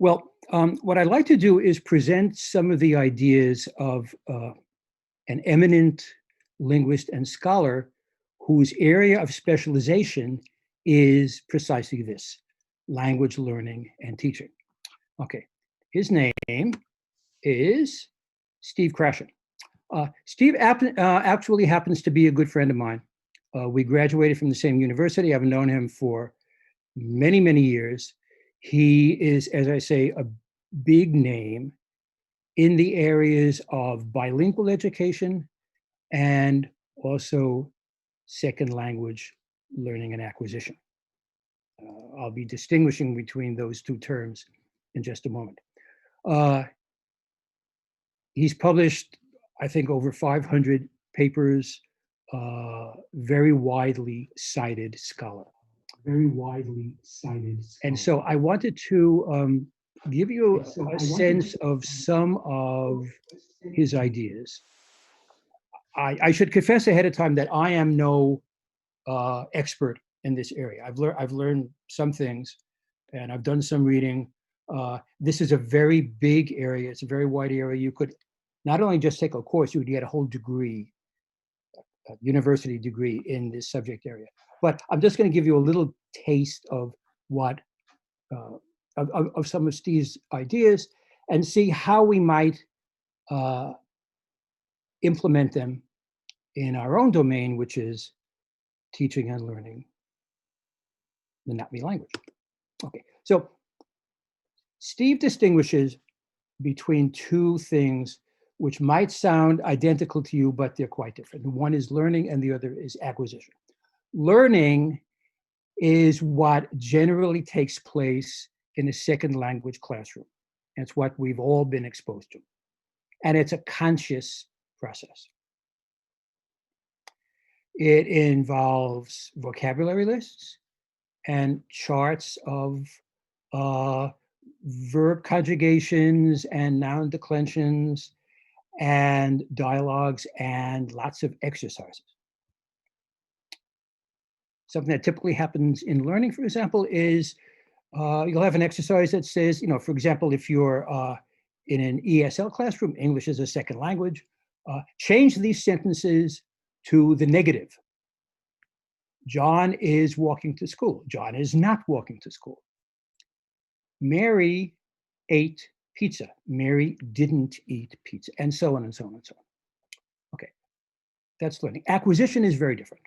What I'd like to do is present some of the ideas of an eminent linguist and scholar whose area of specialization is precisely this: language learning and teaching. Okay, his name is Steve Krashen. Steve actually happens to be a good friend of mine. We graduated from the same university. I've known him for many, many years. He is, as I say, a big name in the areas of bilingual education and also second language learning and acquisition. I'll be distinguishing between those two terms in just a moment. He's published, I think, over 500 papers, very widely cited scholar. Very widely cited scholar. And so I wanted to give you a sense of some of his ideas. I should confess ahead of time that I am no expert in this area. I've learned some things, and I've done some reading. This is a very big area. It's a very wide area. You could not only just take a course, you would get a whole degree, a university degree in this subject area. But I'm just going to give you a little taste of what of some of Steve's ideas and see how we might implement them in our own domain, which is teaching and learning the NAPME language. Okay, so Steve distinguishes between two things which might sound identical to you, but they're quite different. One is learning and the other is acquisition. Learning is what generally takes place in a second language classroom. It's what we've all been exposed to. And it's a conscious process. It involves vocabulary lists and charts of verb conjugations and noun declensions and dialogues and lots of exercises. Something that typically happens in learning, for example, is you'll have an exercise that says, for example, if you're in an ESL classroom, English is a second language, change these sentences to the negative. John is walking to school. John is not walking to school. Mary ate pizza. Mary didn't eat pizza, and so on and so on and so on. Okay, that's learning. Acquisition is very different.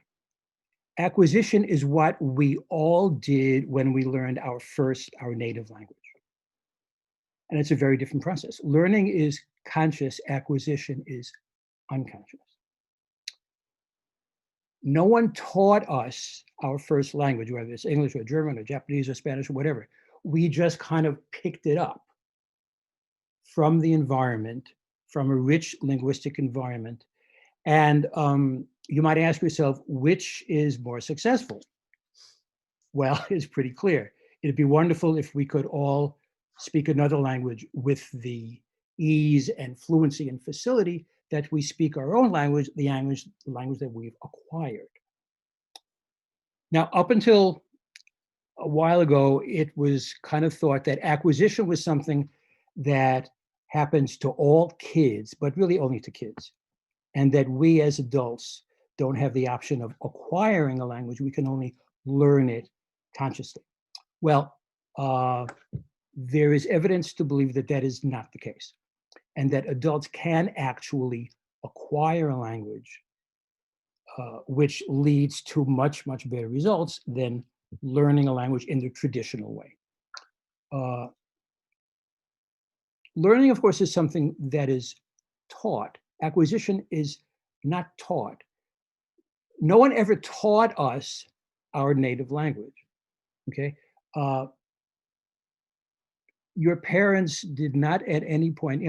Acquisition is what we all did when we learned our native language. And it's a very different process. Learning is conscious, acquisition is unconscious. No one taught us our first language, whether it's English or German or Japanese or Spanish or whatever. We just kind of picked it up from the environment, from a rich linguistic environment. And you might ask yourself, which is more successful? Well, it's pretty clear. It'd be wonderful if we could all speak another language with the ease and fluency and facility that we speak our own language, the language that we've acquired. Now, up until a while ago, it was kind of thought that acquisition was something that happens to all kids, but really only to kids, and that we as adults don't have the option of acquiring a language. We can only learn it consciously. Well, there is evidence to believe that that is not the case, and that adults can actually acquire a language, which leads to much, much better results than learning a language in the traditional way. Learning, of course, is something that is taught. Acquisition is not taught. No one ever taught us our native language, okay? Your parents did not at any point,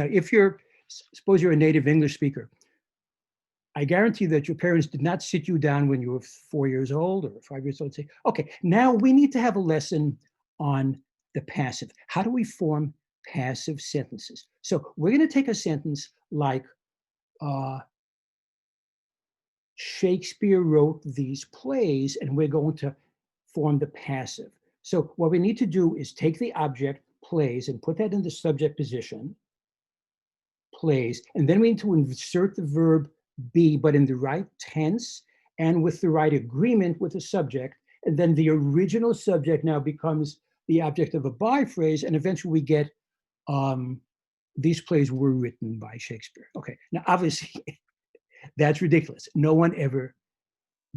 suppose you're a native English speaker, I guarantee that your parents did not sit you down when you were 4 years old or 5 years old and say, okay, now we need to have a lesson on the passive. How do we form passive sentences? So we're going to take a sentence like, Shakespeare wrote these plays, and we're going to form the passive. So what we need to do is take the object, plays, and put that in the subject position, plays, and then we need to insert the verb be, but in the right tense and with the right agreement with the subject. And then the original subject now becomes the object of a by phrase, and eventually we get these plays were written by Shakespeare. Okay, now obviously that's ridiculous. No one ever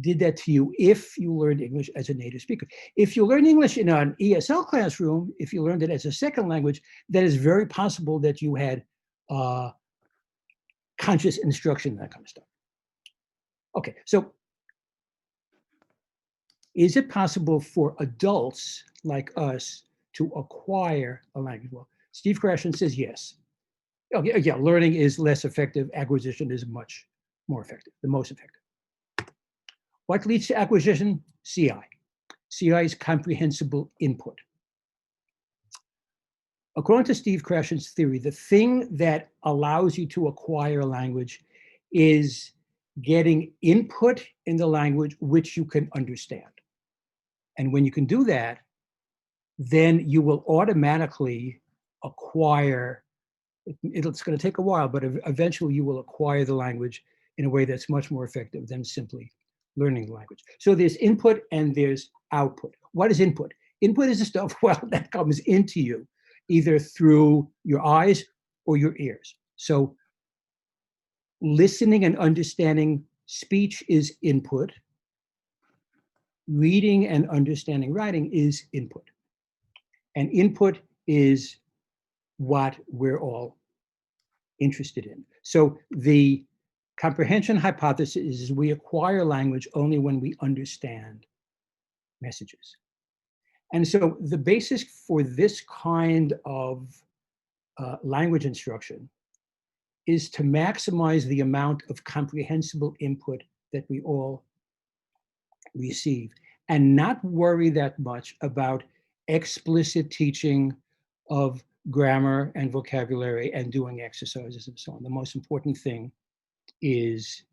did that to you if you learned English as a native speaker. If you learn English in an ESL classroom, if you learned it as a second language, then it's very possible that you had conscious instruction, that kind of stuff. Okay, so is it possible for adults like us to acquire a language? Well, Steve Krashen says yes. Okay, yeah, learning is less effective. Acquisition is much more effective, the most effective. What leads to acquisition? CI. CI is comprehensible input. According to Steve Krashen's theory, the thing that allows you to acquire a language is getting input in the language which you can understand. And when you can do that, then you will automatically acquire, it's going to take a while, but eventually you will acquire the language in a way that's much more effective than simply learning the language. So there's input and there's output. What is input? Input is the stuff, well, that comes into you, either through your eyes or your ears. So listening and understanding speech is input. Reading and understanding writing is input. And input is what we're all interested in. So the comprehension hypothesis is we acquire language only when we understand messages. And so the basis for this kind of language instruction is to maximize the amount of comprehensible input that we all receive and not worry that much about explicit teaching of grammar and vocabulary and doing exercises and so on. The most important thing is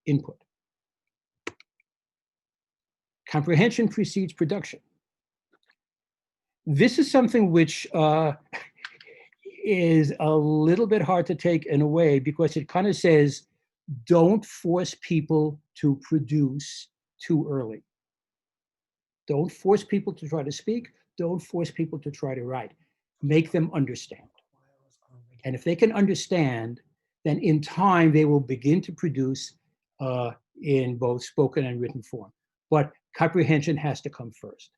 input. Comprehension precedes production. This is something which is a little bit hard to take in a way because it kind of says, don't force people to produce too early. Don't force people to try to speak. Don't force people to try to write. Make them understand. And if they can understand, then in time they will begin to produce in both spoken and written form. But comprehension has to come first.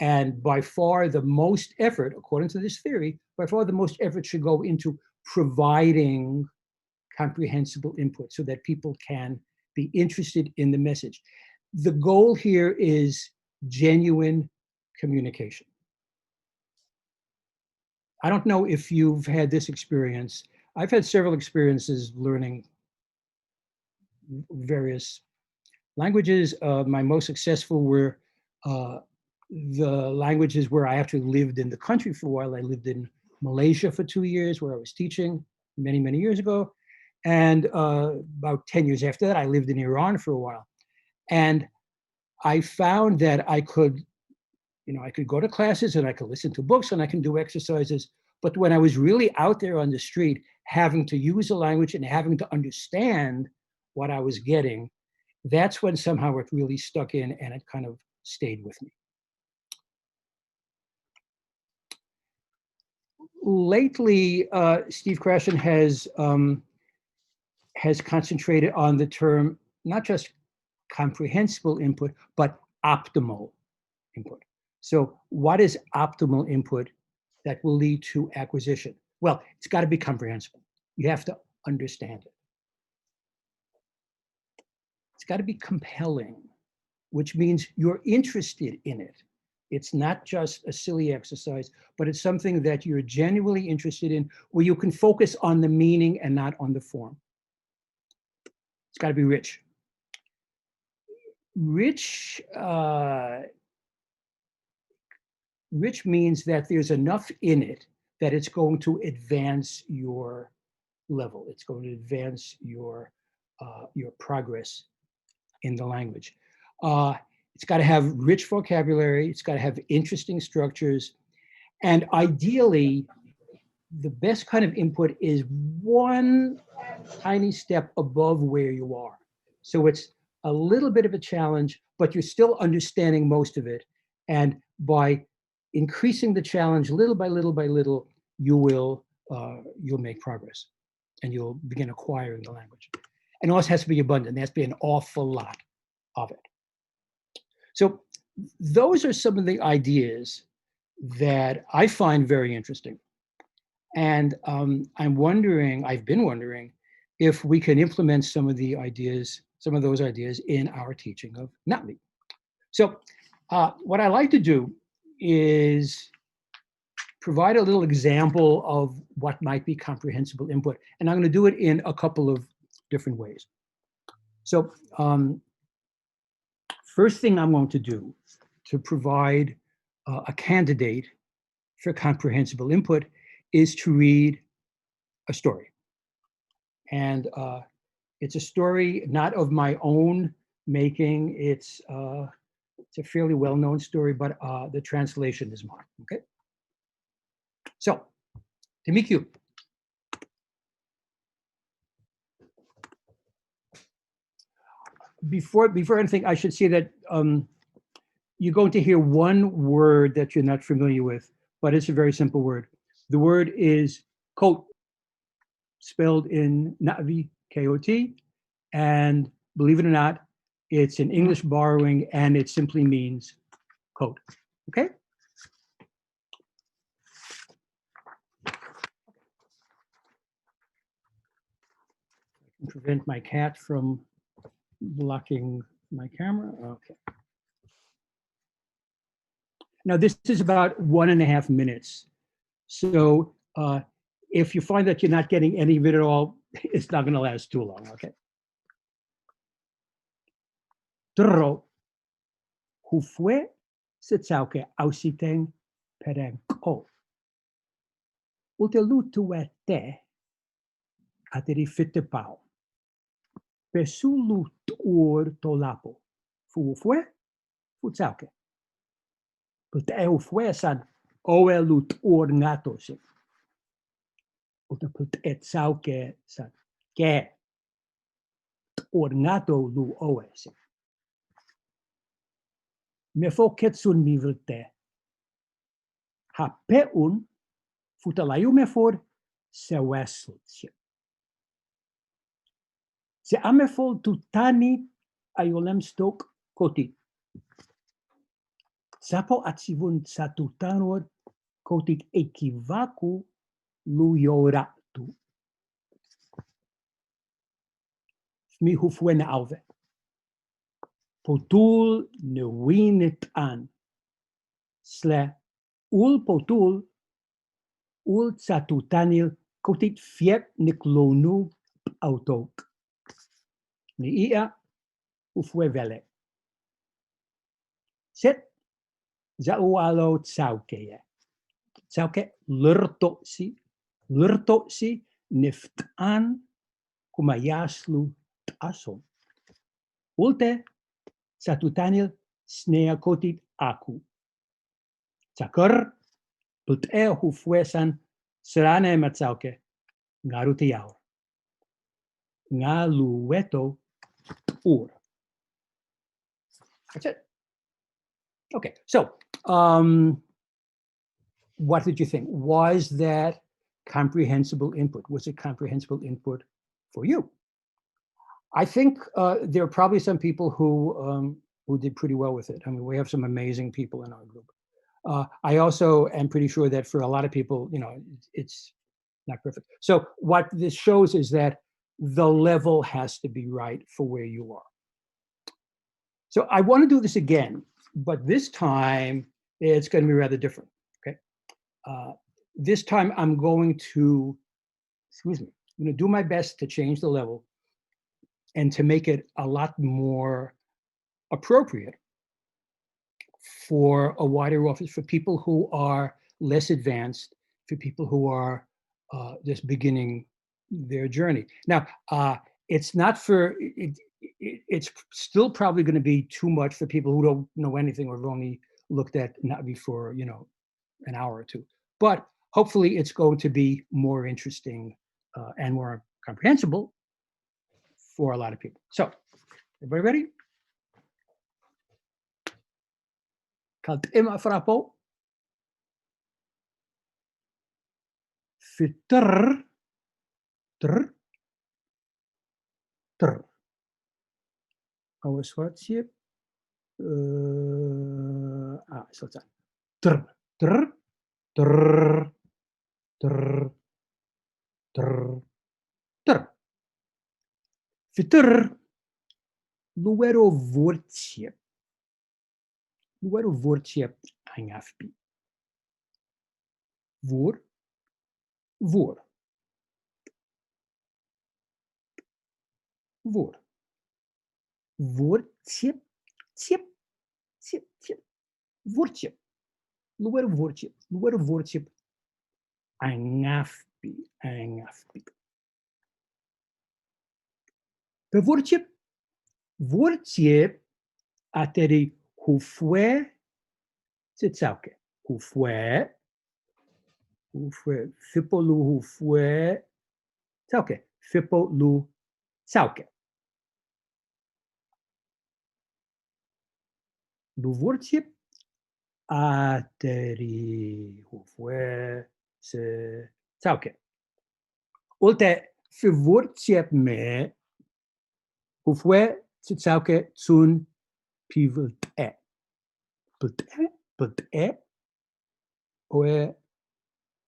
And by far the most effort, according to this theory, by far the most effort should go into providing comprehensible input so that people can be interested in the message. The goal here is genuine communication. I don't know if you've had this experience. I've had several experiences learning various languages. My most successful were the languages where I actually lived in the country for a while. I lived in Malaysia for 2 years where I was teaching many, many years ago. And about 10 years after that, I lived in Iran for a while. And I found that I could go to classes and I could listen to books and I can do exercises. But when I was really out there on the street, having to use a language and having to understand what I was getting, that's when somehow it really stuck in and it kind of stayed with me. Lately, Steve Krashen has concentrated on the term, not just comprehensible input, but optimal input. So what is optimal input that will lead to acquisition? Well, it's got to be comprehensible. You have to understand it. It's got to be compelling, which means you're interested in it. It's not just a silly exercise, but it's something that you're genuinely interested in, where you can focus on the meaning and not on the form. It's got to be rich. Rich means that there's enough in it that it's going to advance your level. It's going to advance your progress in the language. It's got to have rich vocabulary. It's got to have interesting structures. And ideally, the best kind of input is one tiny step above where you are. So it's a little bit of a challenge, but you're still understanding most of it. And by increasing the challenge little by little by little, you'll make progress, and you'll begin acquiring the language. And it also has to be abundant. There has to be an awful lot of it. So those are some of the ideas that I find very interesting. And I've been wondering if we can implement some of those ideas in our teaching of NATLI. So what I like to do is provide a little example of what might be comprehensible input. And I'm going to do it in a couple of different ways. So first thing I'm going to do to provide a candidate for comprehensible input is to read a story. And it's a story not of my own making. It's a fairly well-known story, but the translation is mine, okay? So, Timikiu. Before anything, I should say that you're going to hear one word that you're not familiar with, but it's a very simple word. The word is coat, spelled in Navi, K-O-T, and believe it or not, it's an English borrowing, and it simply means coat, okay? I can prevent my cat from blocking my camera, okay. Now this is about 1.5 minutes. So if you find that you're not getting any of it at all, it's not gonna last too long, okay? Tro, who fue setsauke ausiteng perenko. Utelutu te ateri fitepau. Pesulu tur tolapo. Fu fue, futsauke. But eu fue san oelut or ngato se. Uta put et sauke san ke or ngato lu oese. Me fo ketsun mi vilte. Ha peun futalayu me for se wesltje. Se amefol tutani ayolem stok koti. Sapo atsivun satutanor kotik ekivaku luyoratu. Mi hufwen alve. Potul ne winit an. Sle ul potul ul satutanil kotik fiep niklonu autok. Ni ia ufwe vele. Set zaualo tsauke. Tsauke lurtosi niftan kumayaslu tasom. Ulte satutanil snea kotit aku. Tsakar put hufuesan serane matsauke garutiaur. Ngalueto ur. That's it. Okay, so what did you think? Was that comprehensible input? Was it comprehensible input for you? I think there are probably some people who did pretty well with it. I mean, we have some amazing people in our group. I also am pretty sure that for a lot of people, it's not perfect. So what this shows is that the level has to be right for where you are. So I want to do this again, but this time it's going to be rather different, okay? This time I'm going to do my best to change the level and to make it a lot more appropriate for a wider audience, for people who are less advanced, for people who are just beginning their journey. Now, it's not for, it's still probably going to be too much for people who don't know anything or have only looked at Navi for, an hour or two. But hopefully it's going to be more interesting and more comprehensible for a lot of people. So, everybody ready? Kalt immer frappel. Fitter. Tr. Tr. Oude zwartje. Zo zijn. Tr. Tr. Tr. Tr. Tr. Tr. Fitter. Luero woordje. Luero woordje angafpi. Voor. Voor. Voor. Woordje. Tjep. Tjep. Tjep. Woordje. Luero woordje. Luero woordje angafpi. Angafpi. Per woordje ateri hufwe tsitsauke. Hufwe. Hufwe. Fippo lu hufwe. Sauke. Fippo lu sauke. Lu woordje ateri hufwe se sauke. Olte für woordje me hufwe tsitsauke tsun pivot e. Put e. Oe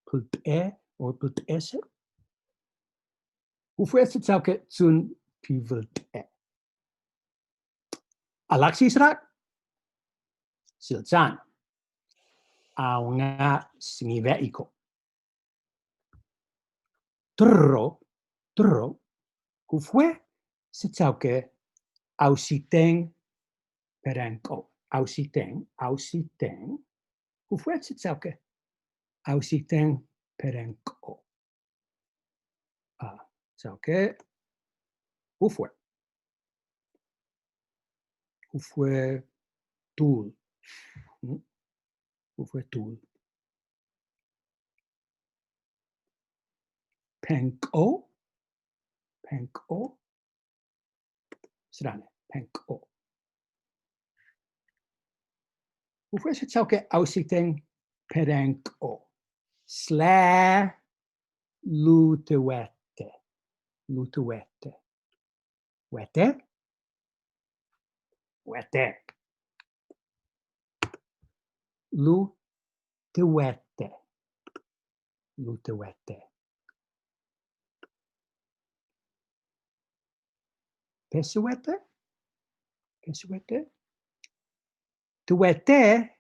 put e. Or put esse. Hufwe tsitsauke tsun pivot e. Alaxisrak. Silzan. Aunga sniveiko. Trro. Trro. Hufwe tsitsauke ausiteng perenko. Ausiteng. Ausiteng. Hufwe tsitsauke ausiteng perenko. Tsauke. Hufwe. Hufwe tool. Hufwe tool. Penko. Penko. Strane. Penko. Hufwe tsitsauke ausiteng perenko. Sla lutewete. Lutewete. Wete. Wete. Lutewete. Lutewete. Pesuete. Pesuete. Tuete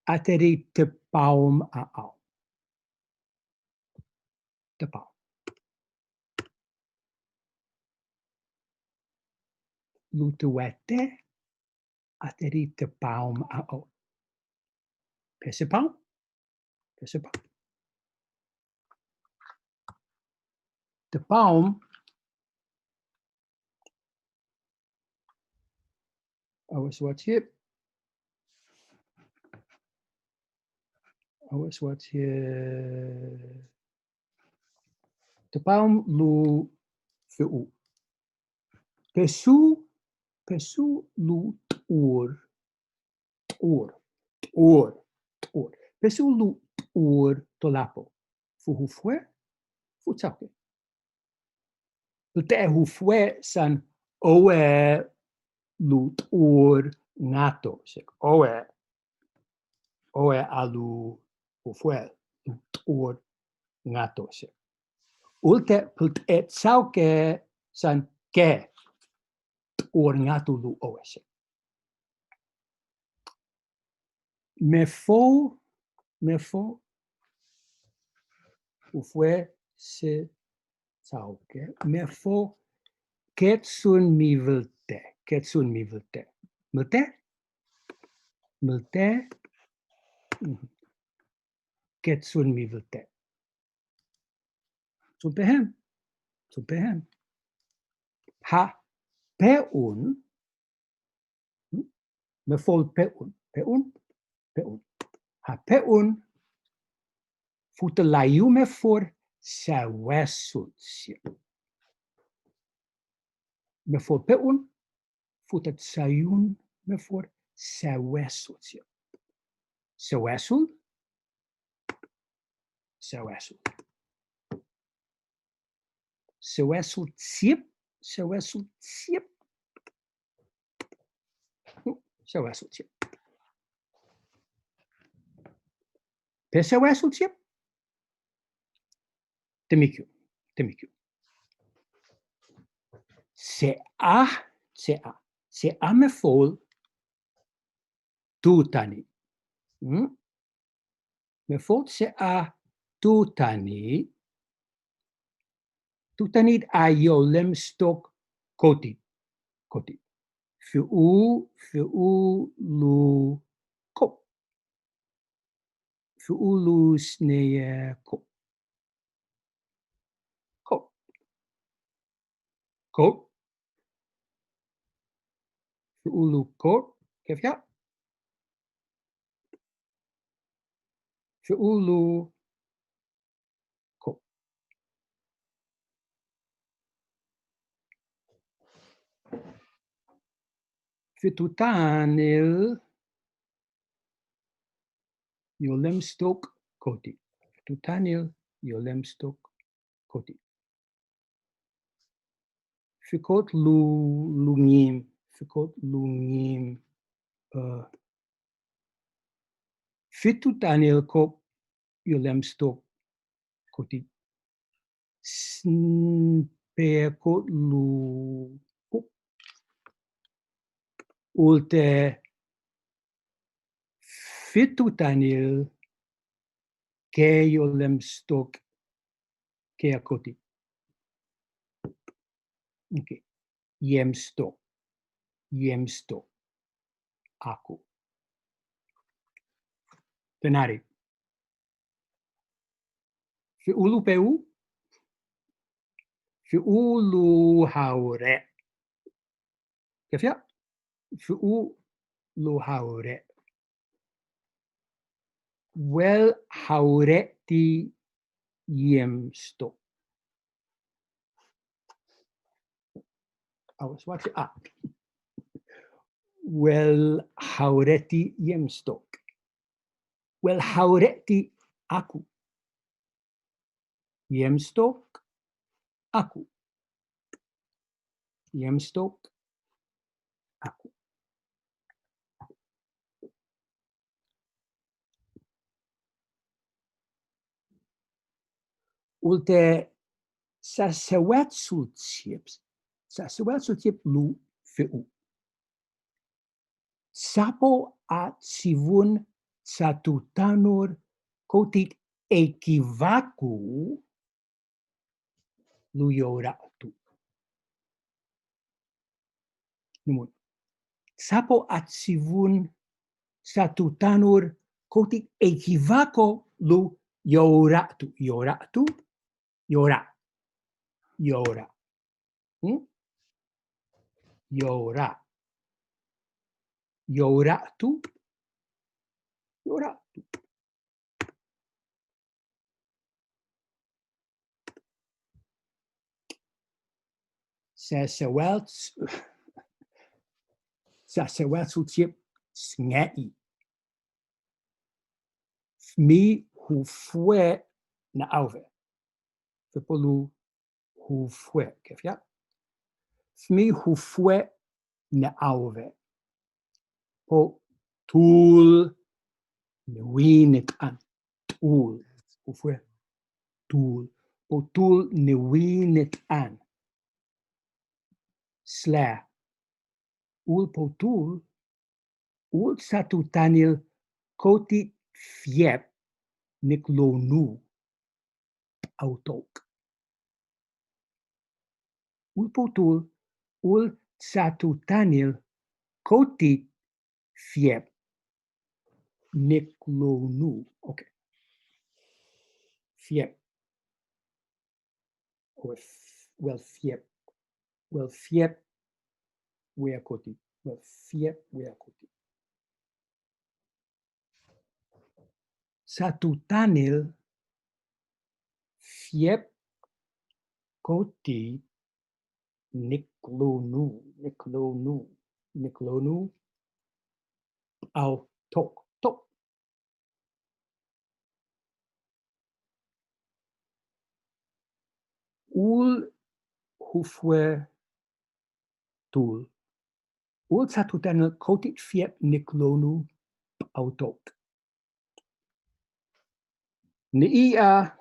ateri te paum a au. Te paum. Lutuete ateri te paum a au. Pesipam. Pesipam. Te paum. Wat je. Wat je. Te paum lu feu. Pesu. Pesu lu tour. Tour. Tour. Tour. Pesu lu tour tolapo. Fu hufwe. Fu tsauke. Te hufwe san oe lu tour nato. Oe. Oe alu hufwe. Lu tour nato. Ulte put et tsauke san ke. Or ngatu lu oese. Me fo ufwe se tsauke. Me fo ketsun mi vilte. Ketsun mi vilte. Milte? Milte? Ketsun mi vilte. Superhem. Superhem. Ha peun. Me fo peun. Peun. Peun. Ha peun Futa laiume for sawesutsia. Me for peun, futa tsayun me for sawesutsia. Sawesul, sawesul. Sawesul tsip, sawesul tsip. Sawesul tsip. Pe sawesul tsip. Temikyu, temikyu. Se a me fol tutani. Me fol se a tutani. Tutanid a yolem stok koti. Koti. Fiu lu ko. Fiu lu sne ko. Ko. Ko. Fiu lu ko. كيف يا؟ fiu lu ko. Fitutanil yolem stok koti. Fitutanil yolem stok koti. Fikot lungim. Fikot lungim. Fitutanil ko yolem stok koti. Snpekot lu ulte fitutanil ke yolem stok ke koti. Okay. Yemsto. Yemsto. Aku. Tenari. Fi ulu peu. Fi ulu haure. كيف يا؟ في ulu haure. Well haureti yemsto. I was watching. Well haureti yemstok. Well haureti aku. Yemstok aku. Yemstok aku. Ulte sasewetsul tip lu feu. Sapo a sivun satutanur kotit ekivaku lu yoratu. Numun. Sapo at sivun satutanur kotit ekivako lu yoratu. Yoratu. Yora. Yora. Yora. Yoratu. Yoratu. Sasewelts tip sngai. Mi who fue na auve. Fepolu who fue. كيف يا؟ Mi who fue na auve. Po tool newinit an. Tool. Who fue? Tool. Po tool newinit an. Sla. Ul po tool. Ul satutanil koti fiep niklonu autok. Ul po tool. Ul satutanil koti fiep niklonu. Okay. Fiep. Well, fiep. Well, fiep wea koti. Well, fiep wea koti. Satutanil fiep koti niklonu au tok. Ul hufwe tul. Ul satutan kotit fiep niklonu au tok. Niia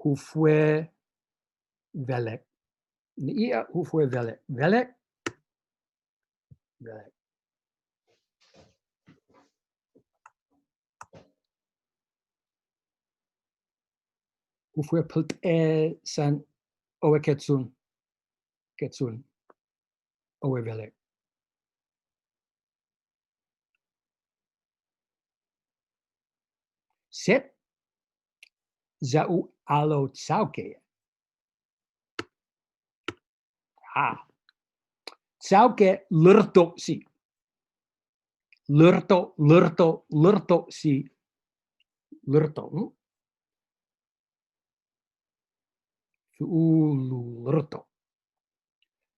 hufwe velek. Niia hufwe velek. Velek. Hufwe pult san owe ketsun. Owe velek. Set zau alo tsauke. Tsauke lurto si. Lurto si. Lurto. Lurto.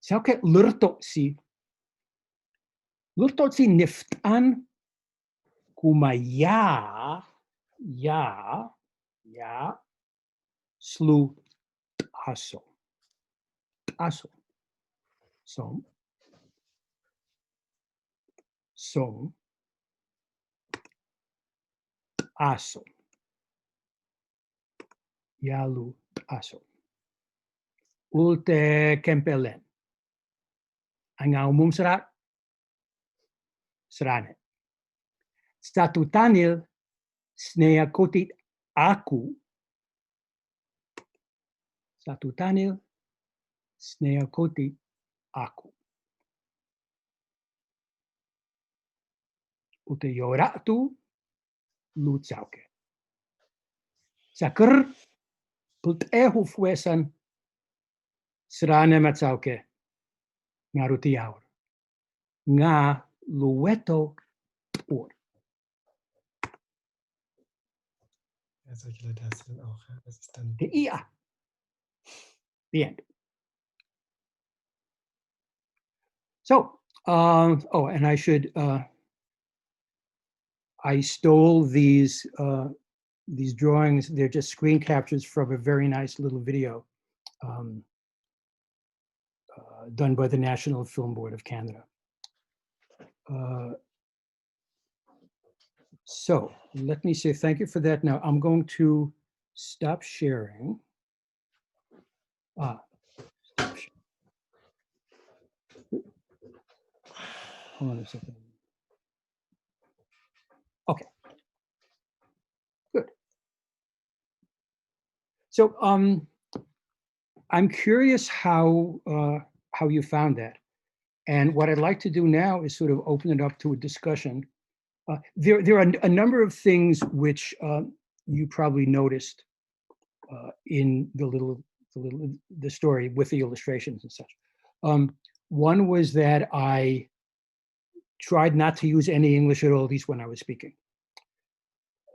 Tsauke lurto si. Lurto si niftan kumaya ya slu aso. Som aso. Yalu aso. Ulte kempelen. Anga umum serane. Statutanil snea kotit aku. Statutanil snea kotit aku. Ute yoratu lutsauke. Sakr pult ehu fuesan serane matsauke ngaruti aur. Nga lueto ur. Ja, solche Leute hast du dann auch. Ja? Das ist dann Yeah. The end. So, and I stole these drawings. They're just screen captures from a very nice little video done by the National Film Board of Canada. So let me say thank you for that. Now I'm going to stop sharing. Stop sharing. Hold on a second. Okay. Good. So I'm curious how you found that. And what I'd like to do now is sort of open it up to a discussion. There are a number of things which you probably noticed in the story with the illustrations and such. One was that I tried not to use any English at all, at least when I was speaking.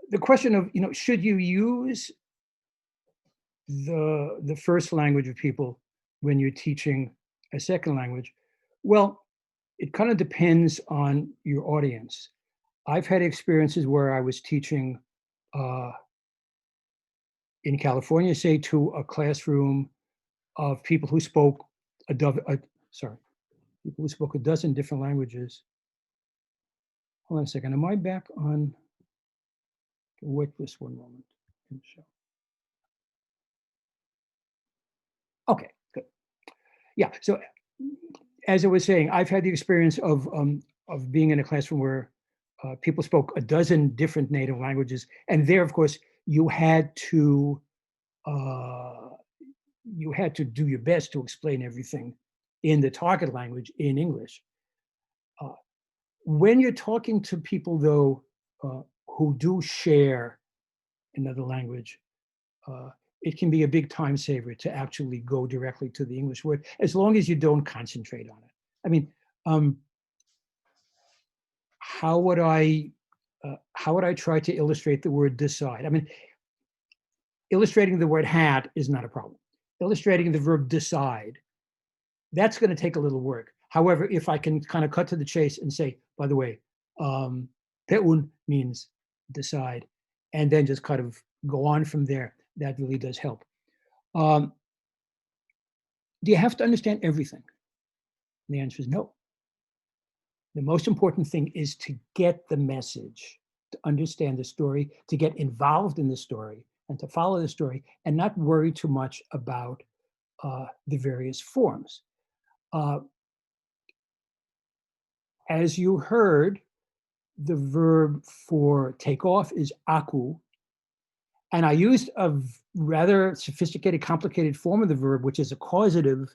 The question of, should you use the first language of people when you're teaching a second language? Well, it kind of depends on your audience. I've had experiences where I was teaching in California, say, to a classroom of people who spoke a dozen different languages. Hold on a second. Am I back on? Wait just one moment. Okay, good. Yeah. So, as I was saying, I've had the experience of being in a classroom where people spoke a dozen different native languages, and there, of course, you had to do your best to explain everything in the target language in English. When you're talking to people, though, who do share another language, it can be a big time saver to actually go directly to the English word, as long as you don't concentrate on it. I mean, how would I how would I try to illustrate the word decide? I mean, illustrating the word had is not a problem. Illustrating the verb decide, that's going to take a little work. However, if I can kind of cut to the chase and say, by the way, peun means decide, and then just kind of go on from there, that really does help. Do you have to understand everything? And the answer is no. The most important thing is to get the message, to understand the story, to get involved in the story, and to follow the story, and not worry too much about the various forms. As you heard, the verb for take off is aku, and I used a rather sophisticated, complicated form of the verb, which is a causative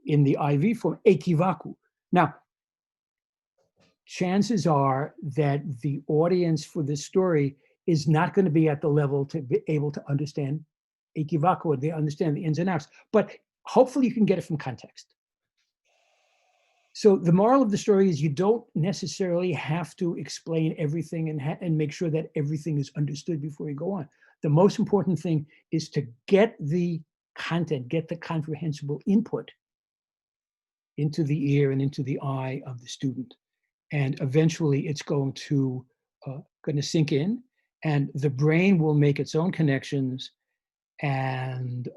in the IV form, ekivaku. Now, chances are that the audience for this story is not going to be at the level to be able to understand ekivaku, or they understand the ins and outs, but hopefully you can get it from context. So the moral of the story is you don't necessarily have to explain everything and make sure that everything is understood before you go on. The most important thing is to get the content, get the comprehensible input into the ear and into the eye of the student. And eventually it's going to sink in, and the brain will make its own connections, and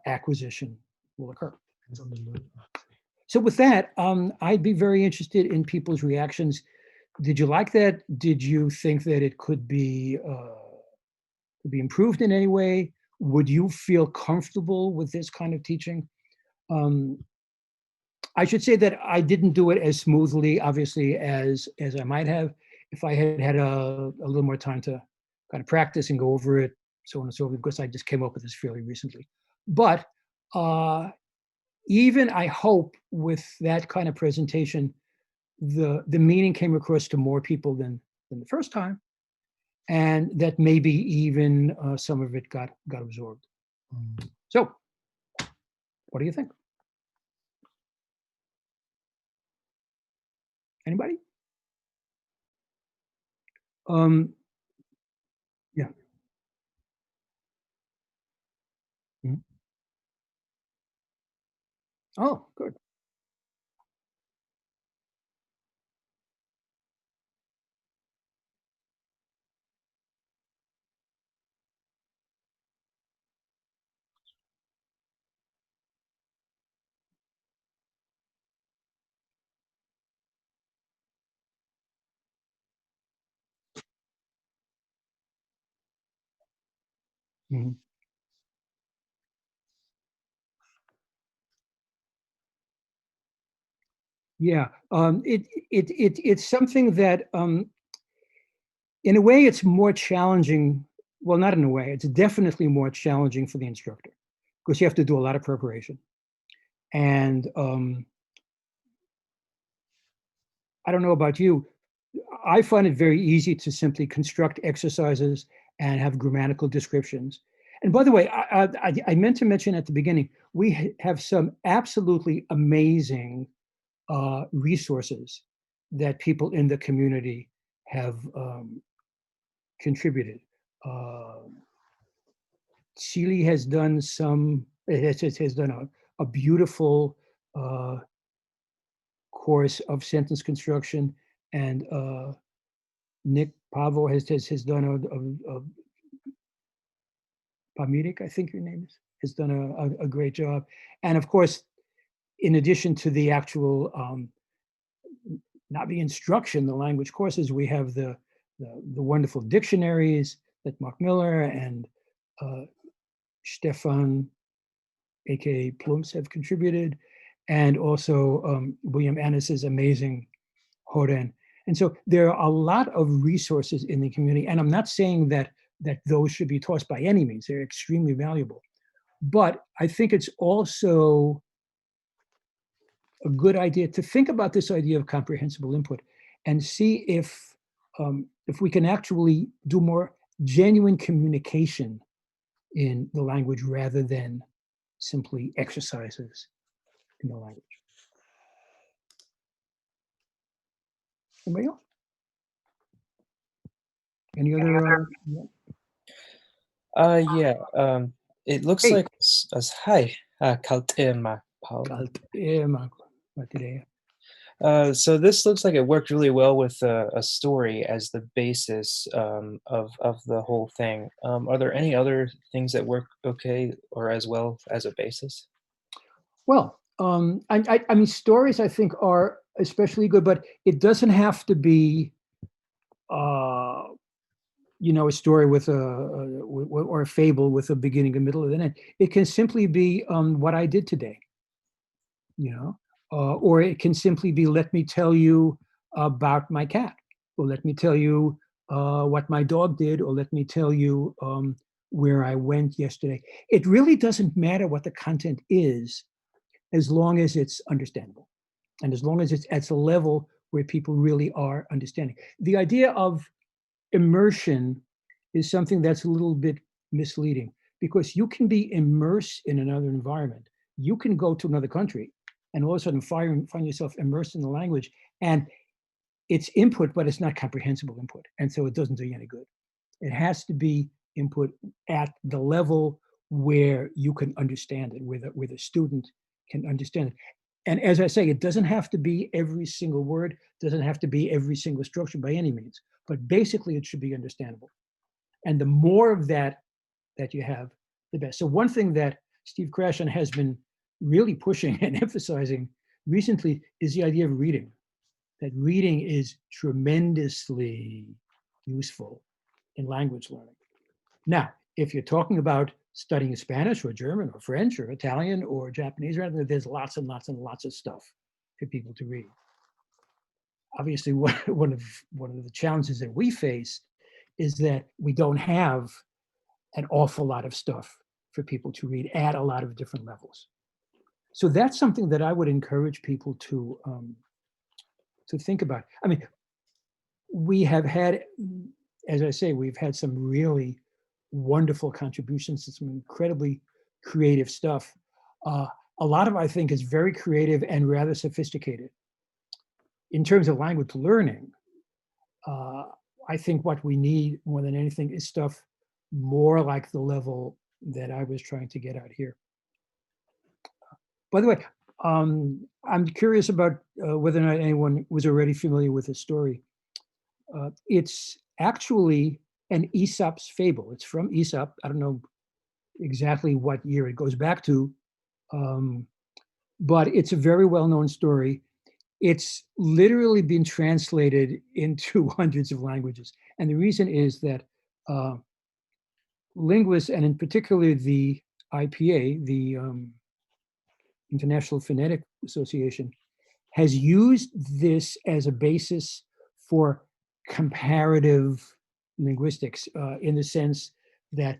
acquisition will occur. Depends on the mood. So with that, I'd be very interested in people's reactions. Did you like that? Did you think that it could be improved in any way? Would you feel comfortable with this kind of teaching? I should say that I didn't do it as smoothly, obviously, as I might have if I had had a little more time to kind of practice and go over it, so on and so forth, because I just came up with this fairly recently. But even I hope with that kind of presentation, the meaning came across to more people than the first time, and that maybe even some of it got absorbed. So, what do you think? Anybody? Yeah. Mhm. Oh, good. Mhm. Yeah, it's something that, in a way, it's more challenging. Well, not in a way. It's definitely more challenging for the instructor because you have to do a lot of preparation. And I don't know about you, I find it very easy to simply construct exercises and have grammatical descriptions. And by the way, I meant to mention at the beginning, we have some absolutely amazing resources that people in the community have contributed. Chile has done has done a beautiful course of sentence construction, and Nick Pavo has done a Pamirik, I think your name is, has done a great job. And of course, in addition to the actual, not the instruction, the language courses, we have the wonderful dictionaries that Mark Miller and Stefan, aka Plumps, have contributed, and also William Annis's amazing Horen. And so there are a lot of resources in the community, and I'm not saying that those should be tossed by any means. They're extremely valuable. But I think it's also a good idea to think about this idea of comprehensible input and see if we can actually do more genuine communication in the language rather than simply exercises in the language. Anybody else? Any other? Yeah. It looks Hey, like as hi, Kaltema Paul. kalt wat idee. So this looks like it worked really well with a story as the basis of the whole thing. Are there any other things that work okay or as well as a basis? Well, I mean, stories I think are especially good, but it doesn't have to be, uh, a story with or a fable with a beginning, a middle, and an end. It can simply be what I did today, or it can simply be let me tell you about my cat, or let me tell you what my dog did, or let me tell you where I went yesterday. It really doesn't matter what the content is as long as it's understandable and as long as it's at a level where people really are understanding. The idea of immersion is something that's a little bit misleading because you can be immersed in another environment. You can go to another country and all of a sudden find yourself immersed in the language, and it's input, but it's not comprehensible input. And so it doesn't do you any good. It has to be input at the level where you can understand it, where the student can understand it. And as I say, it doesn't have to be every single word, doesn't have to be every single structure by any means, but basically it should be understandable. And the more of that you have, the best. So one thing that Steve Krashen has been really pushing and emphasizing recently is the idea of reading. That reading is tremendously useful in language learning. Now, if you're talking about studying Spanish or German or French or Italian or Japanese, there's lots and lots and lots of stuff for people to read. Obviously, one of the challenges that we face is that we don't have an awful lot of stuff for people to read at a lot of different levels. So that's something that I would encourage people to think about. I mean, we have had, as I say, we've had some really wonderful contributions to some incredibly creative stuff. A lot of, I think, is very creative and rather sophisticated. In terms of language learning, I think what we need more than anything is stuff more like the level that I was trying to get out here. By the way, I'm curious about whether or not anyone was already familiar with this story. It's actually an Aesop's fable. It's from Aesop. I don't know exactly what year it goes back to, but it's a very well-known story. It's literally been translated into hundreds of languages. And the reason is that linguists, and in particular the IPA, the International Phonetic Association, has used this as a basis for comparative linguistics in the sense that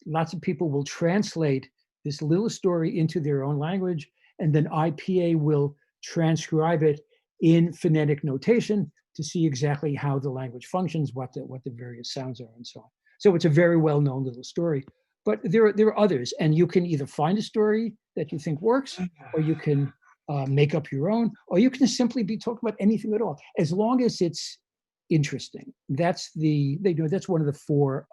lots of people will translate this little story into their own language, and then IPA will transcribe it in phonetic notation to see exactly how the language functions, what the various sounds are, and so on. So it's a very well-known little story. But there are others, and you can either find a story that you think works, or you can make up your own, or you can simply be talking about anything at all, as long as it's interesting. That's one of the four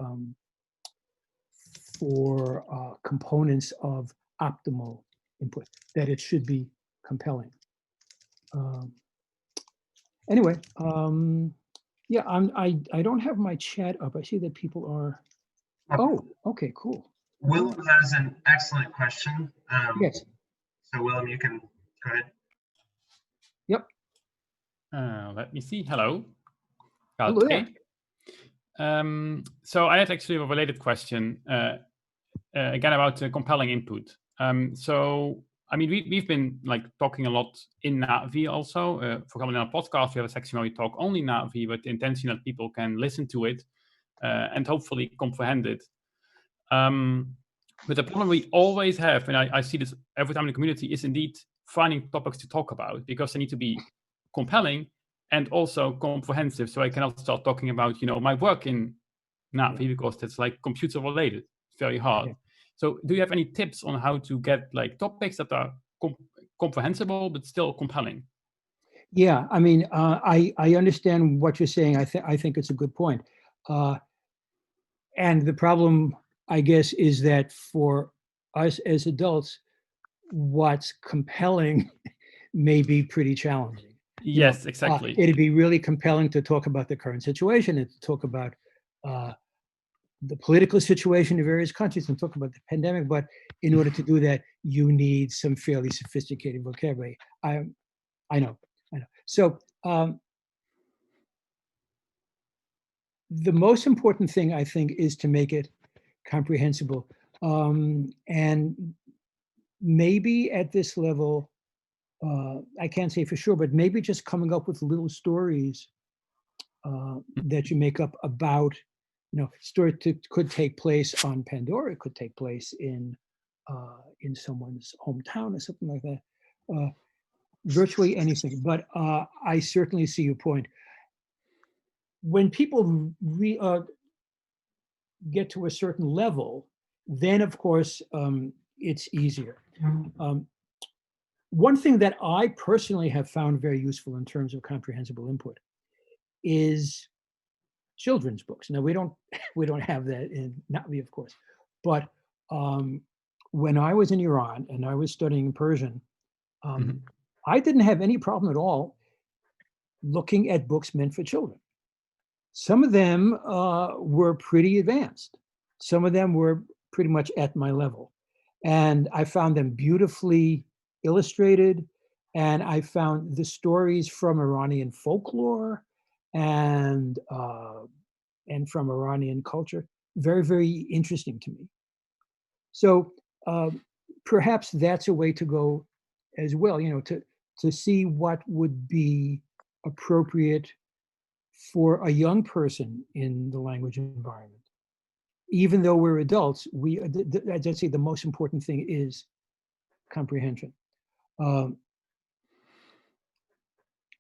components of optimal input, that it should be compelling. Anyway, yeah, I don't have my chat up. I see that people are. Oh, okay, cool. Willem has an excellent question. Yes. So Willem, you can go ahead. Yep. Let me see. Hello. Hello there. So I had actually a related question again about compelling input. So I mean, we've been like talking a lot in Navi also. For example, in our podcast, we have a section where we talk only Navi, with the intention that people can listen to it and hopefully comprehend it. But the problem we always have, and I see this every time in the community, is indeed finding topics to talk about, because they need to be compelling and also comprehensive. So I cannot start talking about, my work in Navi, because that's like computer related. It's very hard. Yeah. So do you have any tips on how to get like topics that are comprehensible but still compelling? Yeah, I mean, I understand what you're saying. I think it's a good point. And the problem, I guess, is that for us as adults, what's compelling may be pretty challenging. Yes, exactly. It'd be really compelling to talk about the current situation and to talk about the political situation in various countries and talk about the pandemic. But in order to do that, you need some fairly sophisticated vocabulary. I know. So the most important thing, I think, is to make it comprehensible. And maybe at this level, I can't say for sure, but maybe just coming up with little stories that you make up about, story could take place on Pandora, it could take place in someone's hometown or something like that. Virtually anything, but I certainly see your point. When people get to a certain level, then of course it's easier. One thing that I personally have found very useful in terms of comprehensible input is children's books. Now we don't have that in Navi, of course, but when I was in Iran and I was studying Persian, I didn't have any problem at all looking at books meant for children. Some of them were pretty advanced. Some of them were pretty much at my level. And I found them beautifully illustrated. And I found the stories from Iranian folklore and from Iranian culture very, very interesting to me. So perhaps that's a way to go as well, to see what would be appropriate for a young person in the language environment. Even though we're adults, as I say, the most important thing is comprehension. At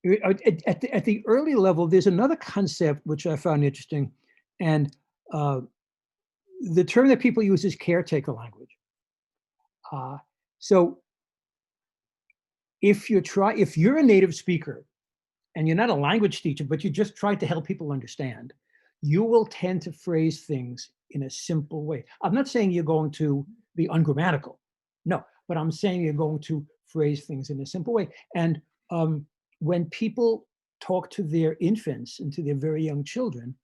the early level, there's another concept which I found interesting, and the term that people use is caretaker language. So if you're a native speaker and you're not a language teacher, but you just try to help people understand, you will tend to phrase things in a simple way. I'm not saying you're going to be ungrammatical, no, but I'm saying you're going to phrase things in a simple way. And when people talk to their infants and to their very young children,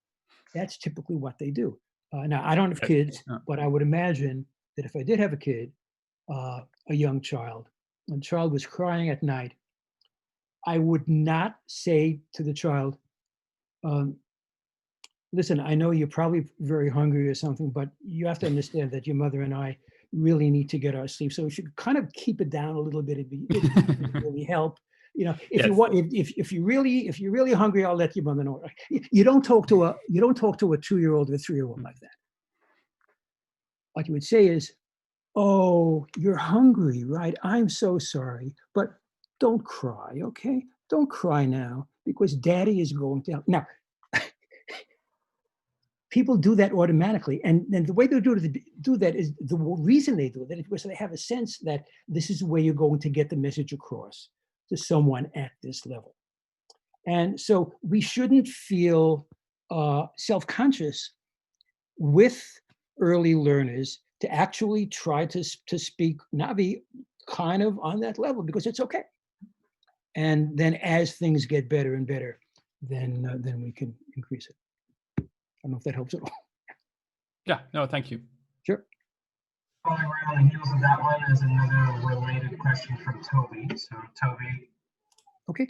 that's typically what they do. Now, I don't have kids, but I would imagine that if I did have a kid, a young child, and the child was crying at night, I would not say to the child, listen, I know you're probably very hungry or something, but you have to understand that your mother and I really need to get our sleep. So we should kind of keep it down a little bit. It'd really help. If you want, if you're really hungry, I'll let your mother know. You don't talk to a 2-year-old or a 3-year-old like that. What you would say is, oh, you're hungry, right? I'm so sorry, but don't cry, okay? Don't cry now because daddy is going to help. Now, people do that automatically. And the way they do that is, the reason they do that is because they have a sense that this is the way you're going to get the message across to someone at this level. And so we shouldn't feel self-conscious with early learners to actually try to speak Navi kind of on that level, because it's okay. And then as things get better and better, then we can increase it. I don't know if that helps at all. Yeah, no, thank you. Sure. Following right on the heels of that one is another related question from Toby. So Toby. Okay.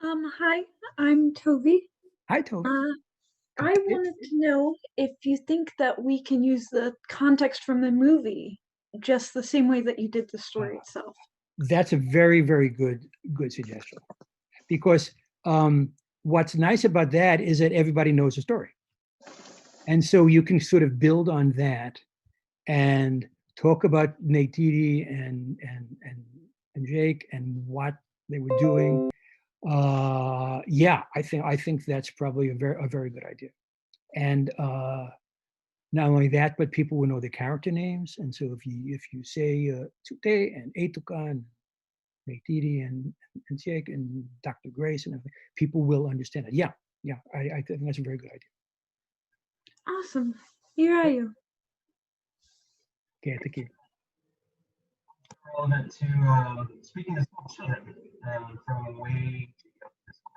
Hi, I'm Toby. Hi, Toby. I wanted to know if you think that we can use the context from the movie just the same way that you did the story itself. That's a very, very good suggestion, because what's nice about that is that everybody knows the story, and so you can sort of build on that and talk about Neytiri and Jake and what they were doing. Yeah, I think that's probably a very good idea. And not only that, but people will know the character names. And so if you say Tute and Etukan, make Didi and Jake and Dr. Grace and everything, people will understand it. Yeah, yeah, I think that's a very good idea. Awesome. Here are you. Okay, thank you. Relevant to speaking to small children from way up this way.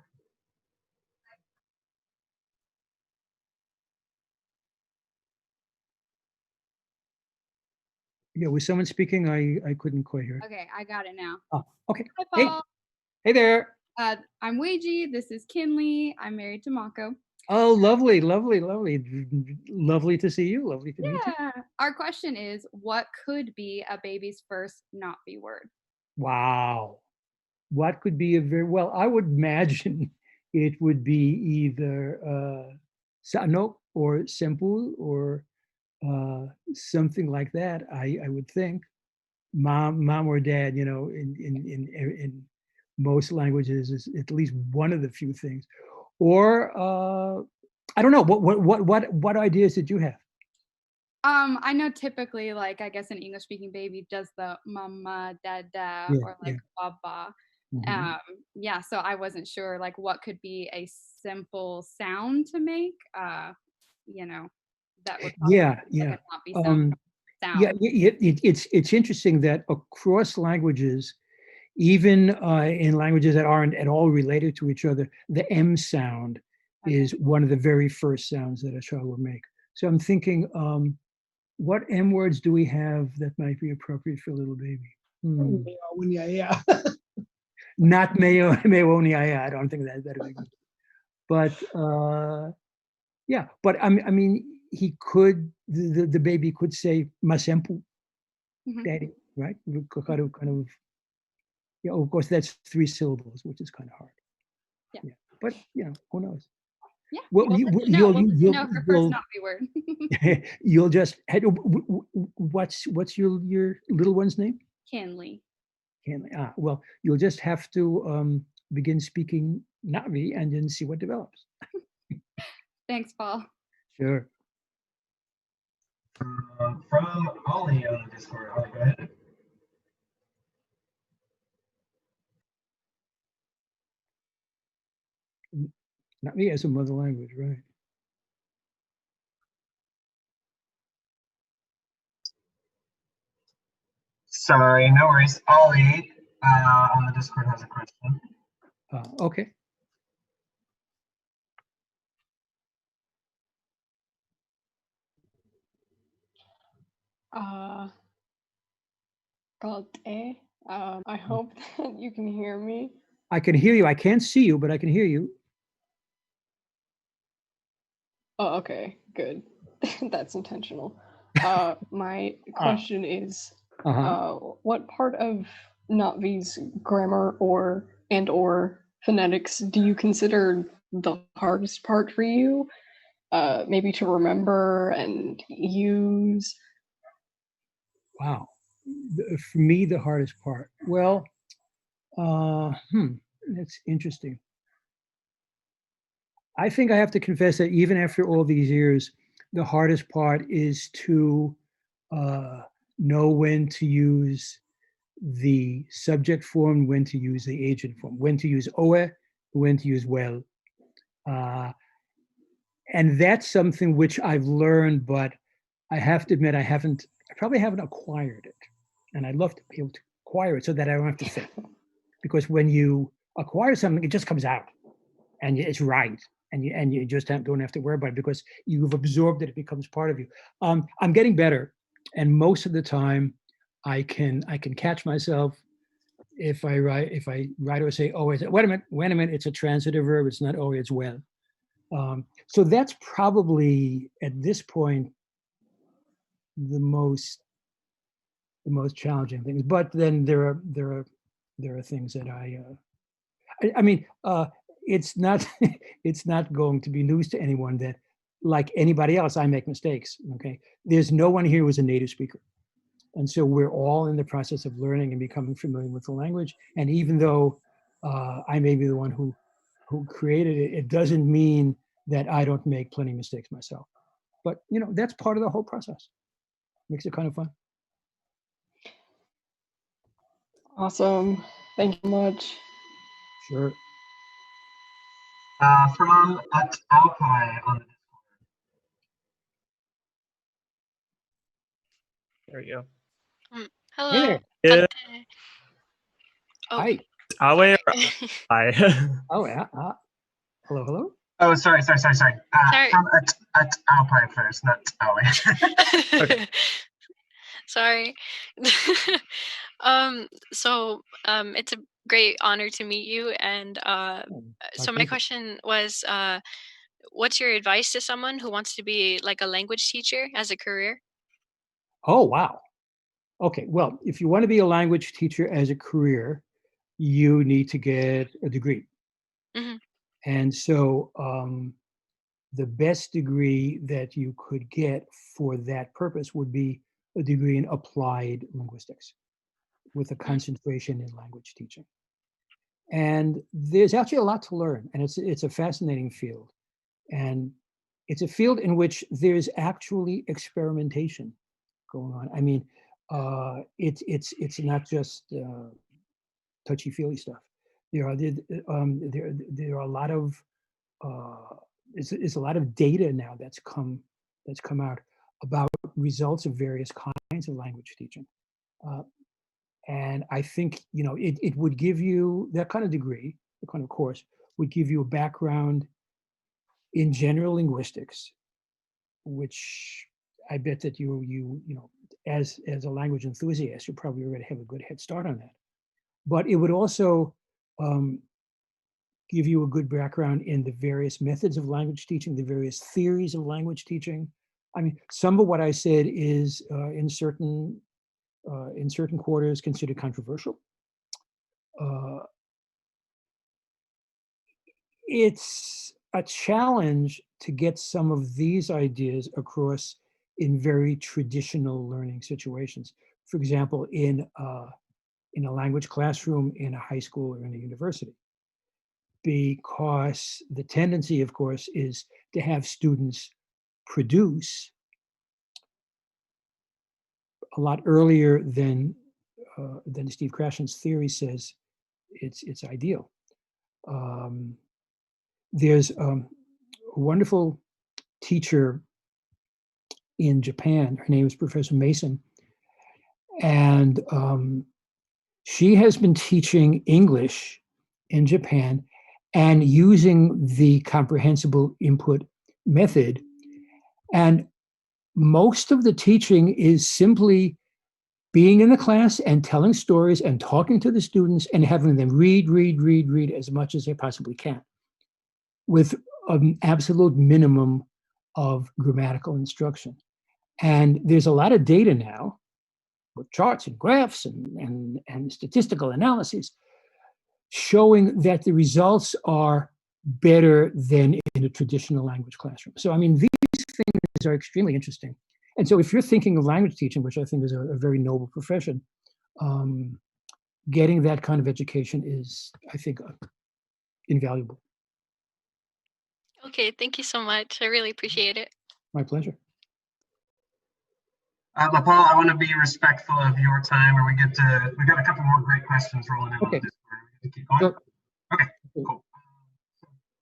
Yeah, was someone speaking? I couldn't quite hear. Okay, I got it now. Oh, okay. Hi, Hey, Paul. hey there. I'm Weiji. This is Kinley. I'm married to Mako. Oh, lovely, lovely, lovely. Lovely to see you. Lovely to meet you. Yeah. Our question is, what could be a baby's first not be word? Wow. What could be a very, well, I would imagine it would be either Sano or Sempu or something like that. I would think mom or dad, you know, in most languages is at least one of the few things. Or I don't know, what ideas did you have? I know typically, like, I guess an English speaking baby does the mama, dada, Yeah, or like baba. Mhm. Yeah, so I wasn't sure like what could be a simple sound to make, you know, that would probably Yeah, like yeah. a not be sound. Yeah, it's interesting that across languages, even in languages that aren't at all related to each other, the M sound is one of the very first sounds that a child will make. So I'm thinking, what M words do we have that might be appropriate for a little baby? Yeah. Not mayo, meonia. I don't think that'd be good. But yeah, but I mean, he could, the baby could say masempu, daddy, right? Kind of, yeah, of course, that's 3 syllables, which is kind of hard. Yeah. But, you know, who knows? Yeah. Well, We'll let you know. We'll let you know for first not be word. you'll just, what's your little one's name? Kinley. Can't, well, you'll just have to begin speaking Navi and then see what develops. Thanks, Paul. Sure. From Ollie on the Discord. Ollie, go ahead. Navi as a mother language, right? Sorry, no worries. Ollie on the Discord has a question. Okay. I hope that you can hear me. I can hear you. I can't see you, but I can hear you. Oh, okay, good. That's intentional. My question is, what part of Natvi's grammar or phonetics do you consider the hardest part for you? Maybe to remember and use? Wow. For me, the hardest part. Well, that's interesting. I think I have to confess that even after all these years, the hardest part is to know when to use the subject form, when to use the agent form, when to use oe, when to use well. And that's something which I've learned, but I have to admit I probably haven't acquired it. And I'd love to be able to acquire it so that I don't have to think. Because when you acquire something, it just comes out and it's right. And you just don't have to worry about it because you've absorbed it, it becomes part of you. I'm getting better. And most of the time I can catch myself if I write or say, oh, wait a minute, it's a transitive verb, it's not, oh, it's well. So that's probably at this point the most challenging things. But then there are things that I mean, it's not it's not going to be news to anyone that, like anybody else, I make mistakes. Okay, there's no one here who's a native speaker, and so we're all in the process of learning and becoming familiar with the language. And even though I may be the one who created it, it doesn't mean that I don't make plenty of mistakes myself. But you know, that's part of the whole process. Makes it kind of fun. Awesome. Thank you much. Sure. From at Alpi on the There we go. Hey Hello. there. Yeah. Oh, Hi. Awe or sorry. I? Oh, yeah. Hello, hello. Oh, sorry. Sorry. From at Alpi first, not Aoi. Sorry. It's a great honor to meet you. And Oh, so my pleasure. question was, what's your advice to someone who wants to be like a language teacher as a career? Oh, wow. Okay. Well, if you want to be a language teacher as a career, you need to get a degree. Hmm. And so the best degree that you could get for that purpose would be a degree in applied linguistics with a concentration in language teaching. And there's actually a lot to learn, and it's a fascinating field. And it's a field in which there's actually experimentation going on. I mean, it's not just touchy feely stuff. There are a lot of it's a lot of data now that's come out about results of various kinds of language teaching. And I think, it would give you that kind of degree, the kind of course would give you a background in general linguistics, which I bet that as a language enthusiast, you probably already have a good head start on that. But it would also give you a good background in the various methods of language teaching, the various theories of language teaching. I mean, some of what I said is in certain quarters considered controversial. It's a challenge to get some of these ideas across in very traditional learning situations. For example, in a language classroom in a high school or in a university, because the tendency, of course, is to have students produce a lot earlier than Steve Krashen's theory says it's ideal. There's a wonderful teacher in Japan. Her name is Professor Mason, and she has been teaching English in Japan and using the comprehensible input method. And most of the teaching is simply being in the class and telling stories and talking to the students and having them read as much as they possibly can, with an absolute minimum of grammatical instruction. And there's a lot of data now with charts and graphs and statistical analyses showing that the results are better than in a traditional language classroom. So, I mean, these things are extremely interesting. And so if you're thinking of language teaching, which I think is a very noble profession, getting that kind of education is, I think, invaluable. Okay, thank you so much. I really appreciate it. My pleasure. But Paul, I want to be respectful of your time, or we got a couple more great questions rolling in Okay. on this. We keep going. Sure. Okay, cool.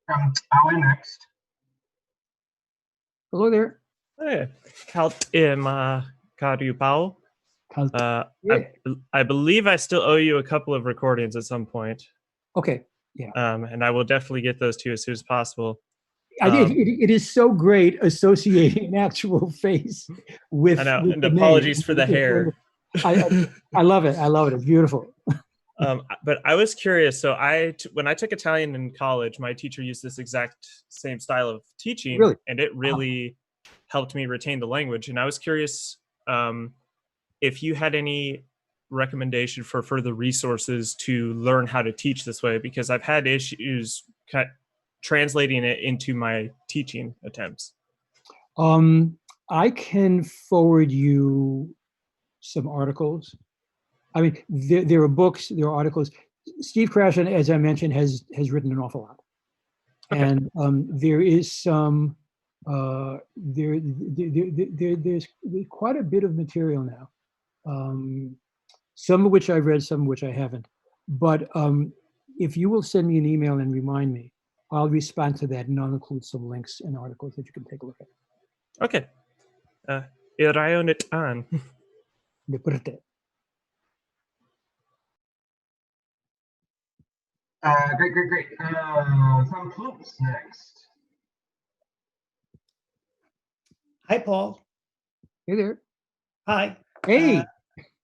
Aoi next. Hello there. Hey, Kaltim Karupao. Yeah. I believe I still owe you a couple of recordings at some point. Okay. Yeah. And I will definitely get those to you as soon as possible. It is so great associating an actual face with. I know, with and the apologies name. for the hair. I love it. I love it. It's beautiful. But I was curious. So when I took Italian in college, my teacher used this exact same style of teaching, Really? and it really helped me retain the language. And I was curious if you had any recommendation for further resources to learn how to teach this way, because I've had issues translating it into my teaching attempts. I can forward you some articles. I mean, there are books, there are articles. Steve Krashen, as I mentioned, has written an awful lot. Okay. And there is some there's quite a bit of material now. Some of which I've read, some of which I haven't. But if you will send me an email and remind me, I'll respond to that and I'll include some links and articles that you can take a look at. Okay. Irayon it an. Deporte. Great. From Ploops next. Hi, Paul. Hey there. Hi. Hey.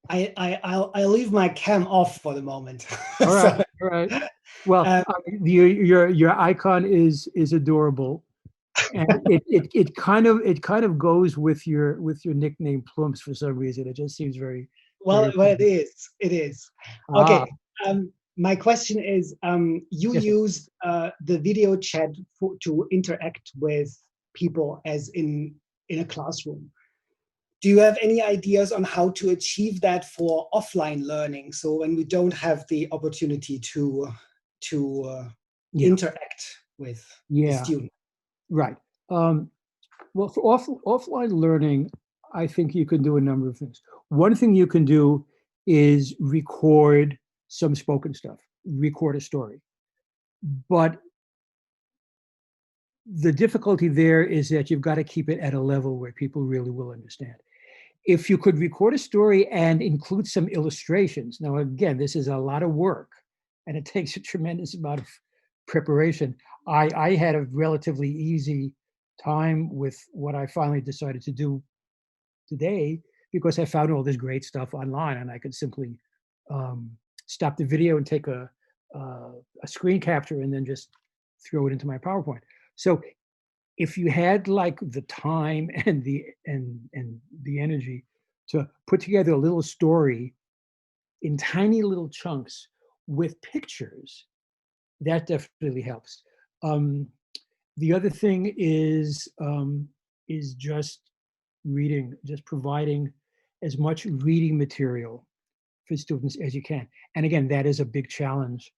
I'll leave my cam off for the moment. All right. All right. Well, your icon is adorable, and it kind of goes with your nickname Plumps for some reason. It just seems very well. It is. It is. Okay. My question is, you Yes, use the video chat to interact with people as in a classroom. Do you have any ideas on how to achieve that for offline learning? So when we don't have the opportunity to interact with the student. Right. Well, for offline learning, I think you can do a number of things. One thing you can do is record some spoken stuff, record a story. But the difficulty there is that you've got to keep it at a level where people really will understand. If you could record a story and include some illustrations, now again, this is a lot of work and it takes a tremendous amount of preparation. I had a relatively easy time with what I finally decided to do today because I found all this great stuff online and I could simply stop the video and take a screen capture and then just throw it into my PowerPoint. So if you had like the time and the energy to put together a little story in tiny little chunks with pictures, that definitely helps. The other thing is just reading, just providing as much reading material for students as you can. And again, that is a big challenge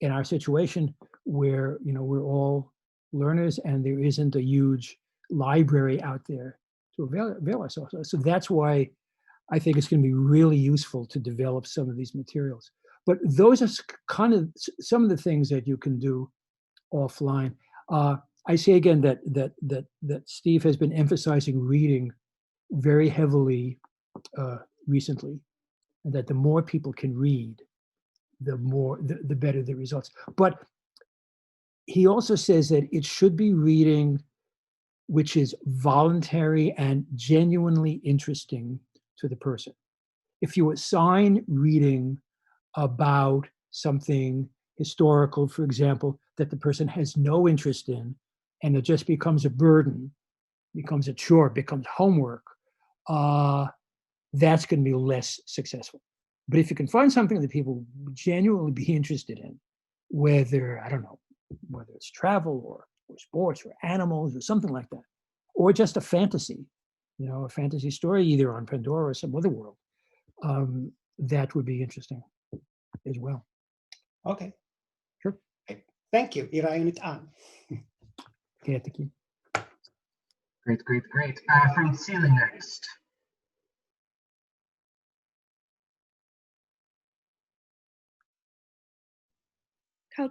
in our situation where, you know, we're all learners and there isn't a huge library out there to avail ourselves of. So that's why I think it's going to be really useful to develop some of these materials. But those are kind of some of the things that you can do offline. I say again that Steve has been emphasizing reading very heavily recently, and that the more people can read, the better the results. But he also says that it should be reading which is voluntary and genuinely interesting to the person. If you assign reading about something historical, for example, that the person has no interest in, and it just becomes a burden, becomes a chore, becomes homework, that's going to be less successful. But if you can find something that people genuinely be interested in, whether, I don't know, whether it's travel or sports or animals or something like that, or just a fantasy, you know, a fantasy story either on Pandora or some other world, that would be interesting as well. Okay. Sure. Thank you. Irayon it an. Okay, thank you. Great. From Celia next. I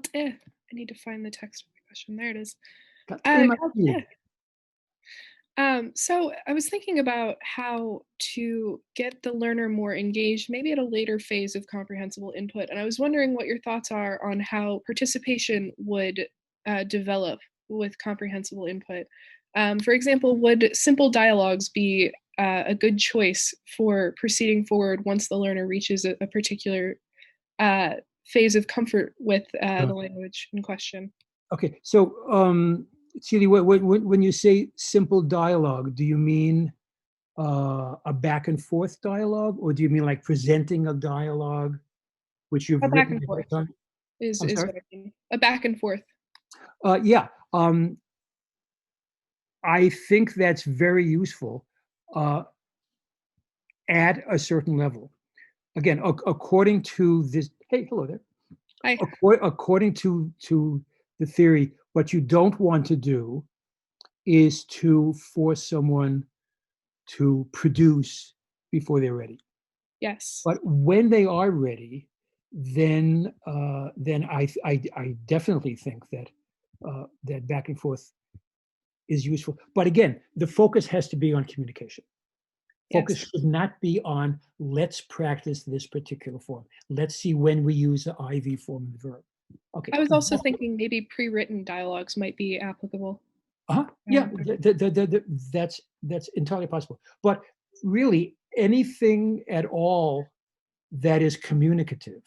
need to find the text of the question. There it is. So I was thinking about how to get the learner more engaged, maybe at a later phase of comprehensible input. And I was wondering what your thoughts are on how participation would develop with comprehensible input. For example, would simple dialogues be a good choice for proceeding forward once the learner reaches a particular phase of comfort with the language in question? Okay, so Celia, when you say simple dialogue, do you mean a back and forth dialogue, or do you mean like presenting a dialogue, which you've written? Back and forth is what I mean. A back and forth. Yeah, I think that's very useful at a certain level. Again, according to this, hey, hello there. Hi. According to the theory, what you don't want to do is to force someone to produce before they're ready. Yes. But when they are ready, then I definitely think that that back and forth is useful. But again, the focus has to be on communication. Focus should not be on let's practice this particular form. Let's see when we use the IV form of the verb. Okay. I was also thinking maybe pre-written dialogues might be applicable. Yeah, that's entirely possible. But really, anything at all that is communicative,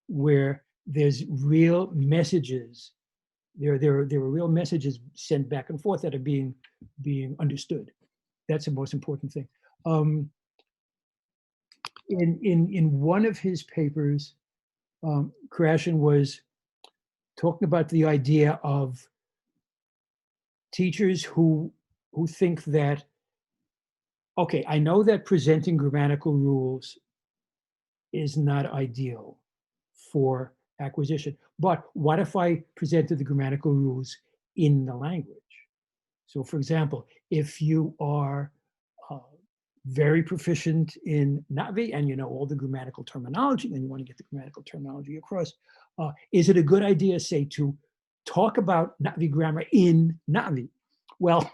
where there's real messages, there are real messages sent back and forth that are being understood. That's the most important thing. In one of his papers, Krashen was talking about the idea of teachers who think that, okay, I know that presenting grammatical rules is not ideal for acquisition, but what if I presented the grammatical rules in the language? So for example, if you are very proficient in Navi and you know all the grammatical terminology and you want to get the grammatical terminology across, is it a good idea, say, to talk about Navi grammar in Navi? Well,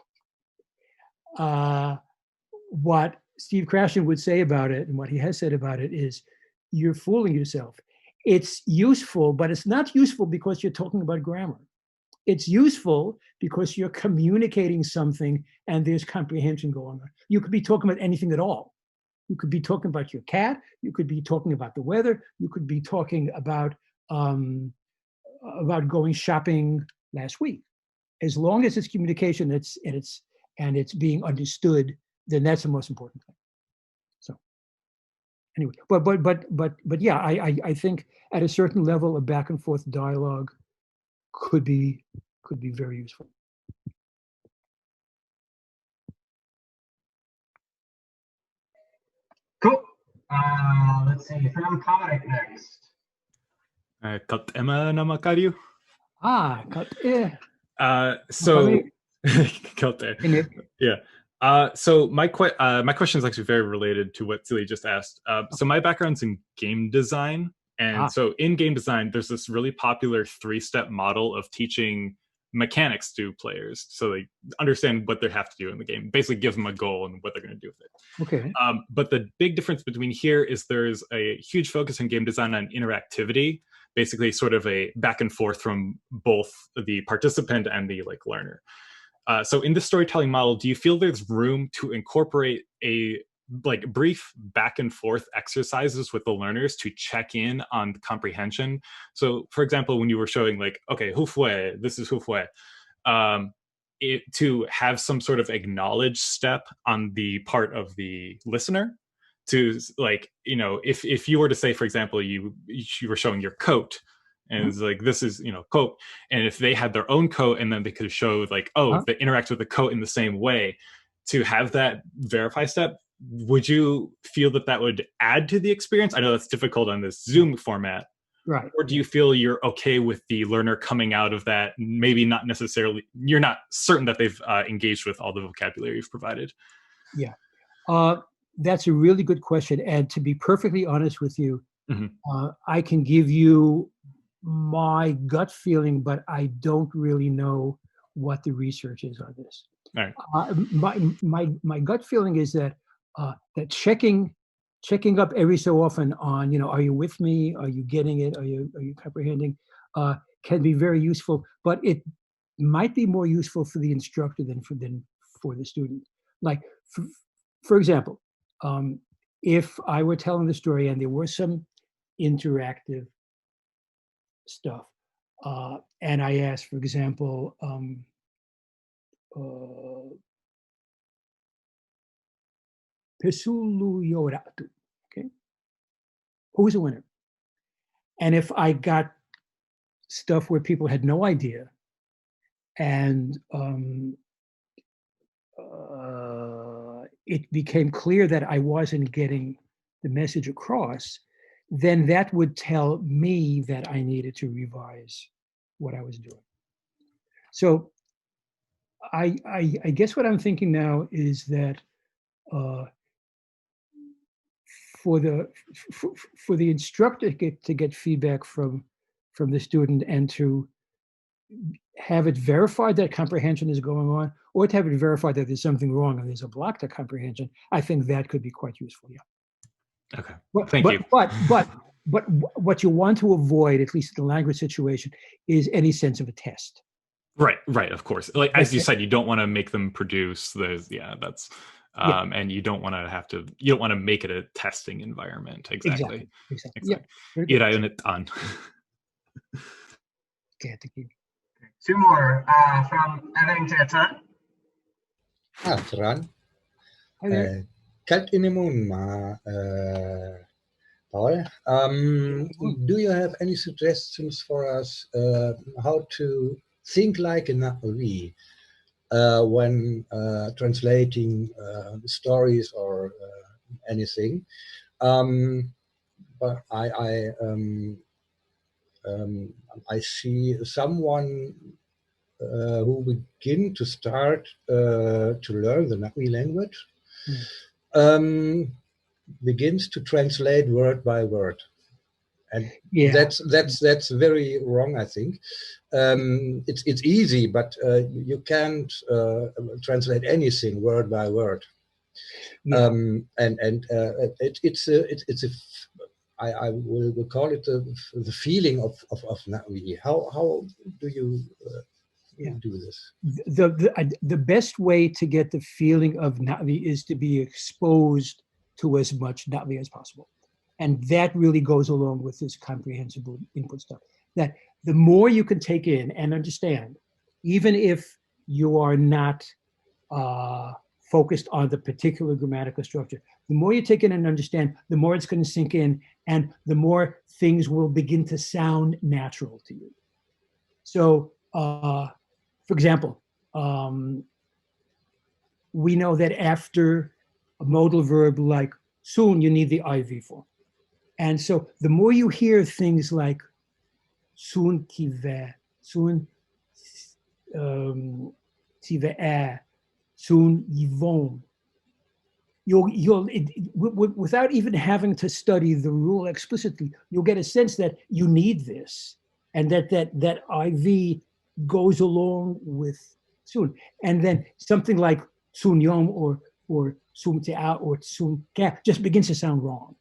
what Steve Krashen would say about it and what he has said about it is you're fooling yourself. It's useful, but it's not useful because you're talking about grammar. It's useful because you're communicating something and there's comprehension going on. You could be talking about anything at all. You could be talking about your cat. You could be talking about the weather. You could be talking about going shopping last week. As long as it's communication, it's being understood, then that's the most important thing. So anyway, but yeah, I think at a certain level, a back and forth dialogue could be very useful. Cool. Let's see, from Kodak next. Kat Emma nama Karyu. So got there. Yeah. So my question is actually very related to what Celia just asked. So my background's in game design, and so in game design, there's this really popular 3-step model of teaching mechanics to players, so they understand what they have to do in the game. Basically, gives them a goal and what they're going to do with it. Okay. But the big difference between here is there's a huge focus in game design on interactivity. Basically, sort of a back and forth from both the participant and the learner. So in the storytelling model, do you feel there's room to incorporate a brief back and forth exercises with the learners to check in on the comprehension? So for example, when you were showing okay, hufue, this is hufue, to have some sort of acknowledge step on the part of the listener to if you were to say, for example, you were showing your coat, and it's this is coat, and if they had their own coat, and then they could show they interact with the coat in the same way, to have that verify step, would you feel that would add to the experience? I know that's difficult on this Zoom format, right? Or do you feel you're okay with the learner coming out of that, maybe not necessarily, you're not certain that they've engaged with all the vocabulary you've provided? Yeah. That's a really good question. And to be perfectly honest with you, I can give you my gut feeling, but I don't really know what the research is on this. All right. My gut feeling is that that checking up every so often on, are you with me? Are you getting it? Are you comprehending? Can be very useful, but it might be more useful for the instructor than for the student. Like, for example, if I were telling the story and there were some interactive stuff, and I asked, for example, Pesulu Yoratu, okay? Who's a winner? And if I got stuff where people had no idea, and it became clear that I wasn't getting the message across, then that would tell me that I needed to revise what I was doing. So I guess what I'm thinking now is that for the instructor to get feedback from the student and to have it verified that comprehension is going on, or to have it verified that there's something wrong and there's a block to comprehension, I think that could be quite useful. Yeah. Okay. Thank you. But what you want to avoid, at least in the language situation, is any sense of a test. Right, of course. Like as you said, you don't want to make them produce those. Yeah, that's and you don't want to make it a testing environment. Exactly. Yeah. Ira it on. Okay, thank you. Two more from Evan Teta. Fran. Hi there. Kijk in de moon, maar Paul. Do you have any suggestions for us how to think like a Navi when translating stories or anything? But I see someone who begin to start to learn the Navi language, begins to translate word by word, and that's very wrong. I think it's easy, but you can't translate anything word by word. I will call it the feeling of Navi. How do you do this? The best way to get the feeling of Navi is to be exposed to as much Navi as possible. And that really goes along with this comprehensible input stuff. That the more you can take in and understand, even if you are not focused on the particular grammatical structure, the more you take in and understand, the more it's going to sink in, and the more things will begin to sound natural to you. So, for example, we know that after a modal verb like soon, you need the IV form. And so the more you hear things like soon qui va, soon tu vas, soon ils vont, without even having to study the rule explicitly, you'll get a sense that you need this, and that IV goes along with soon. And then something like soon yom or soon tea or soon ka just begins to sound wrong.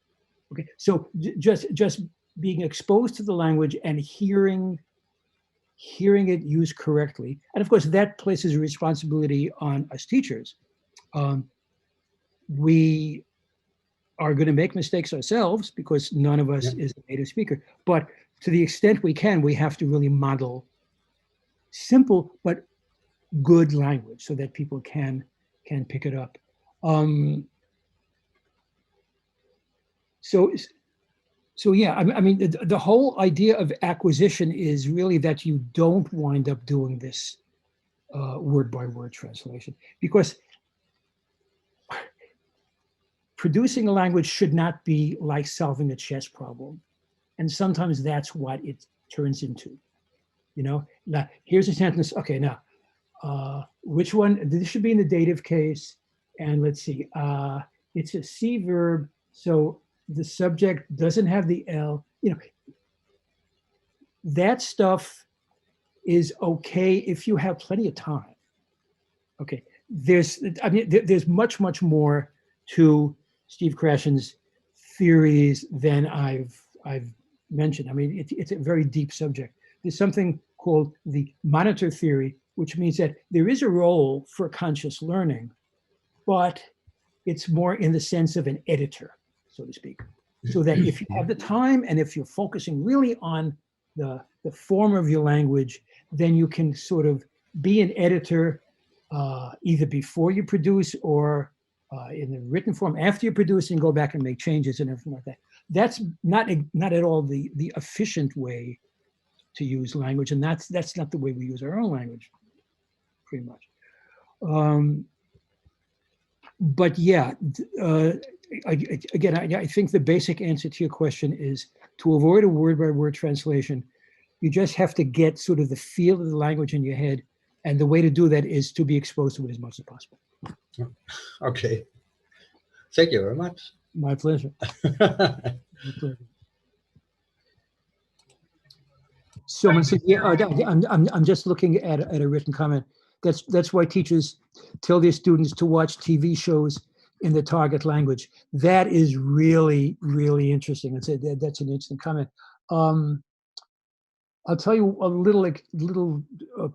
Okay, so just being exposed to the language and hearing it used correctly, and of course that places a responsibility on us teachers. We are going to make mistakes ourselves because none of us is a native speaker. But to the extent we can, we have to really model simple but good language so that people can pick it up. So yeah, I mean, the whole idea of acquisition is really that you don't wind up doing this word by word translation, because producing a language should not be like solving a chess problem. And sometimes that's what it turns into. You know, now here's a sentence. Okay, now, which one? This should be in the dative case. And let's see, it's a C verb. So the subject doesn't have the L. You know, that stuff is okay if you have plenty of time. Okay, there's much, much more to Steve Krashen's theories than I've mentioned. I mean, it's a very deep subject. There's something called the monitor theory, which means that there is a role for conscious learning, but it's more in the sense of an editor, so to speak. So that if you have the time and if you're focusing really on the form of your language, then you can sort of be an editor either before you produce or in the written form after you produce, and go back and make changes and everything like that. That's not at all the efficient way to use language, and that's not the way we use our own language, pretty much. But yeah, I think the basic answer to your question is to avoid a word-by-word translation, you just have to get sort of the feel of the language in your head, and the way to do that is to be exposed to it as much as possible. Okay. Thank you very much. My pleasure. My pleasure. Someone said, "Yeah, I'm just looking at a written comment. That's why teachers tell their students to watch TV shows in the target language." That is really, really interesting. That's an interesting comment. I'll tell you a little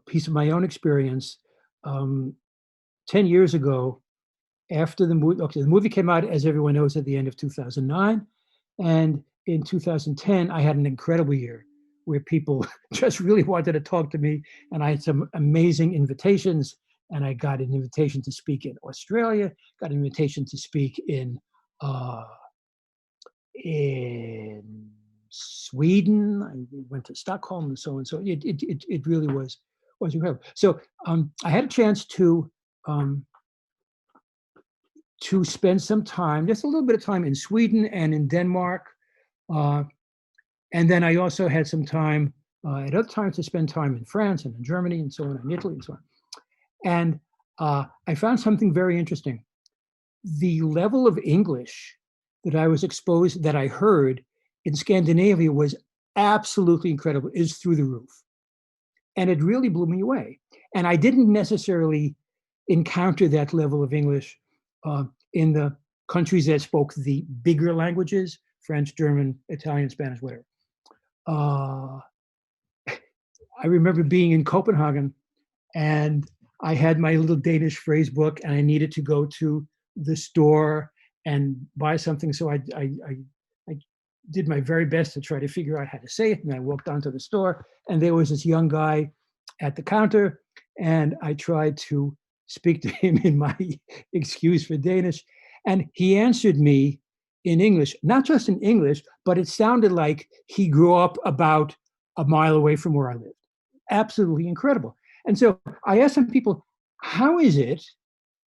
piece of my own experience. 10 years ago, after the movie came out, as everyone knows, at the end of 2009, and in 2010, I had an incredible year where people just really wanted to talk to me, and I had some amazing invitations. And I got an invitation to speak in Australia, got an invitation to speak in Sweden. I went to Stockholm and so on. So it really was incredible. So I had a chance to spend some time, just a little bit of time in Sweden and in Denmark. And then I also had some time at other times to spend time in France and in Germany and so on, and Italy and so on. And I found something very interesting. The level of English that I was exposed, that I heard in Scandinavia was absolutely incredible, is through the roof. And it really blew me away. And I didn't necessarily encounter that level of English in the countries that spoke the bigger languages, French, German, Italian, Spanish, whatever. I remember being in Copenhagen, and I had my little Danish phrase book, and I needed to go to the store and buy something. So I did my very best to try to figure out how to say it. And I walked onto the store, and there was this young guy at the counter, and I tried to speak to him in my excuse for Danish. And he answered me in English, not just in English, but it sounded like he grew up about a mile away from where I lived. Absolutely incredible. And so I asked some people, how is it,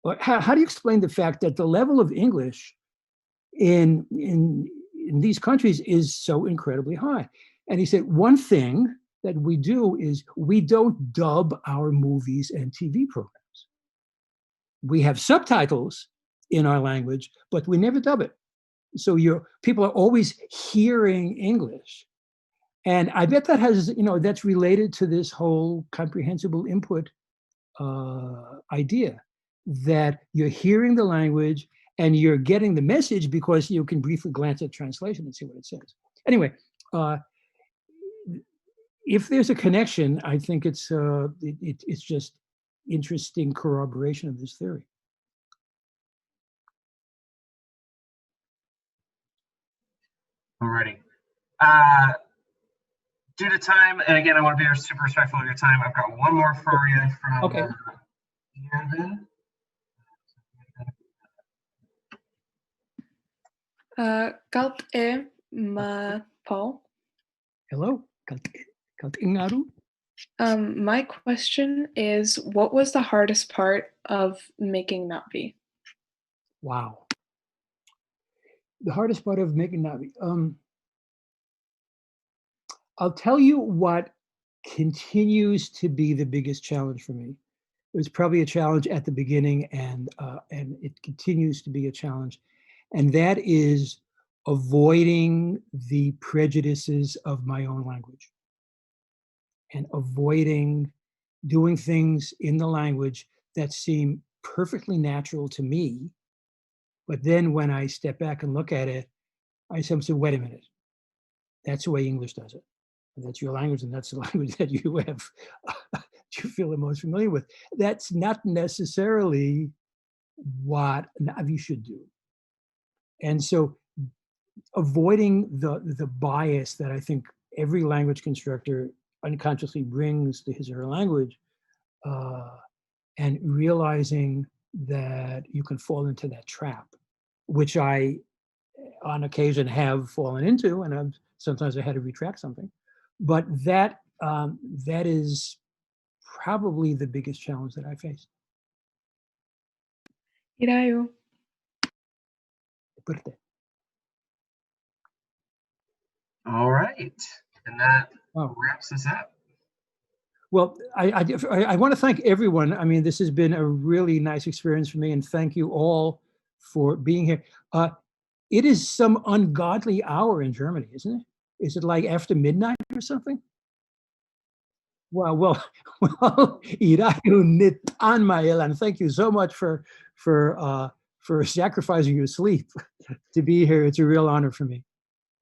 or how do you explain the fact that the level of English in these countries is so incredibly high? And he said, one thing that we do is we don't dub our movies and TV programs. We have subtitles in our language, but we never dub it. So people are always hearing English. And I bet that has, that's related to this whole comprehensible input idea, that you're hearing the language and you're getting the message because you can briefly glance at translation and see what it says. Anyway, if there's a connection, I think it's just interesting corroboration of this theory. Alrighty. Due to time, and again, I want to be super respectful of your time. I've got one more for you from Ian. Galt Paul. Hello. My question is, what was the hardest part of making Navi? Wow. The hardest part of making Navi. I'll tell you what continues to be the biggest challenge for me. It was probably a challenge at the beginning, and it continues to be a challenge. And that is avoiding the prejudices of my own language and avoiding doing things in the language that seem perfectly natural to me. But then when I step back and look at it, I say, wait a minute, that's the way English does it. And that's your language, and that's the language that you have, you feel the most familiar with. That's not necessarily what Navi should do. And so avoiding the bias that I think every language constructor unconsciously brings to his or her language, and realizing that you can fall into that trap, which I, on occasion, have fallen into, and sometimes I had to retract something. But that is probably the biggest challenge that I faced. Irayu. All right, and that wraps us up. Well, I want to thank everyone. I mean, this has been a really nice experience for me, and thank you all for being here. It is some ungodly hour in Germany, isn't it? Is it like after midnight or something? Well, Irayu Nitan Mael, and thank you so much for sacrificing your sleep to be here. It's a real honor for me.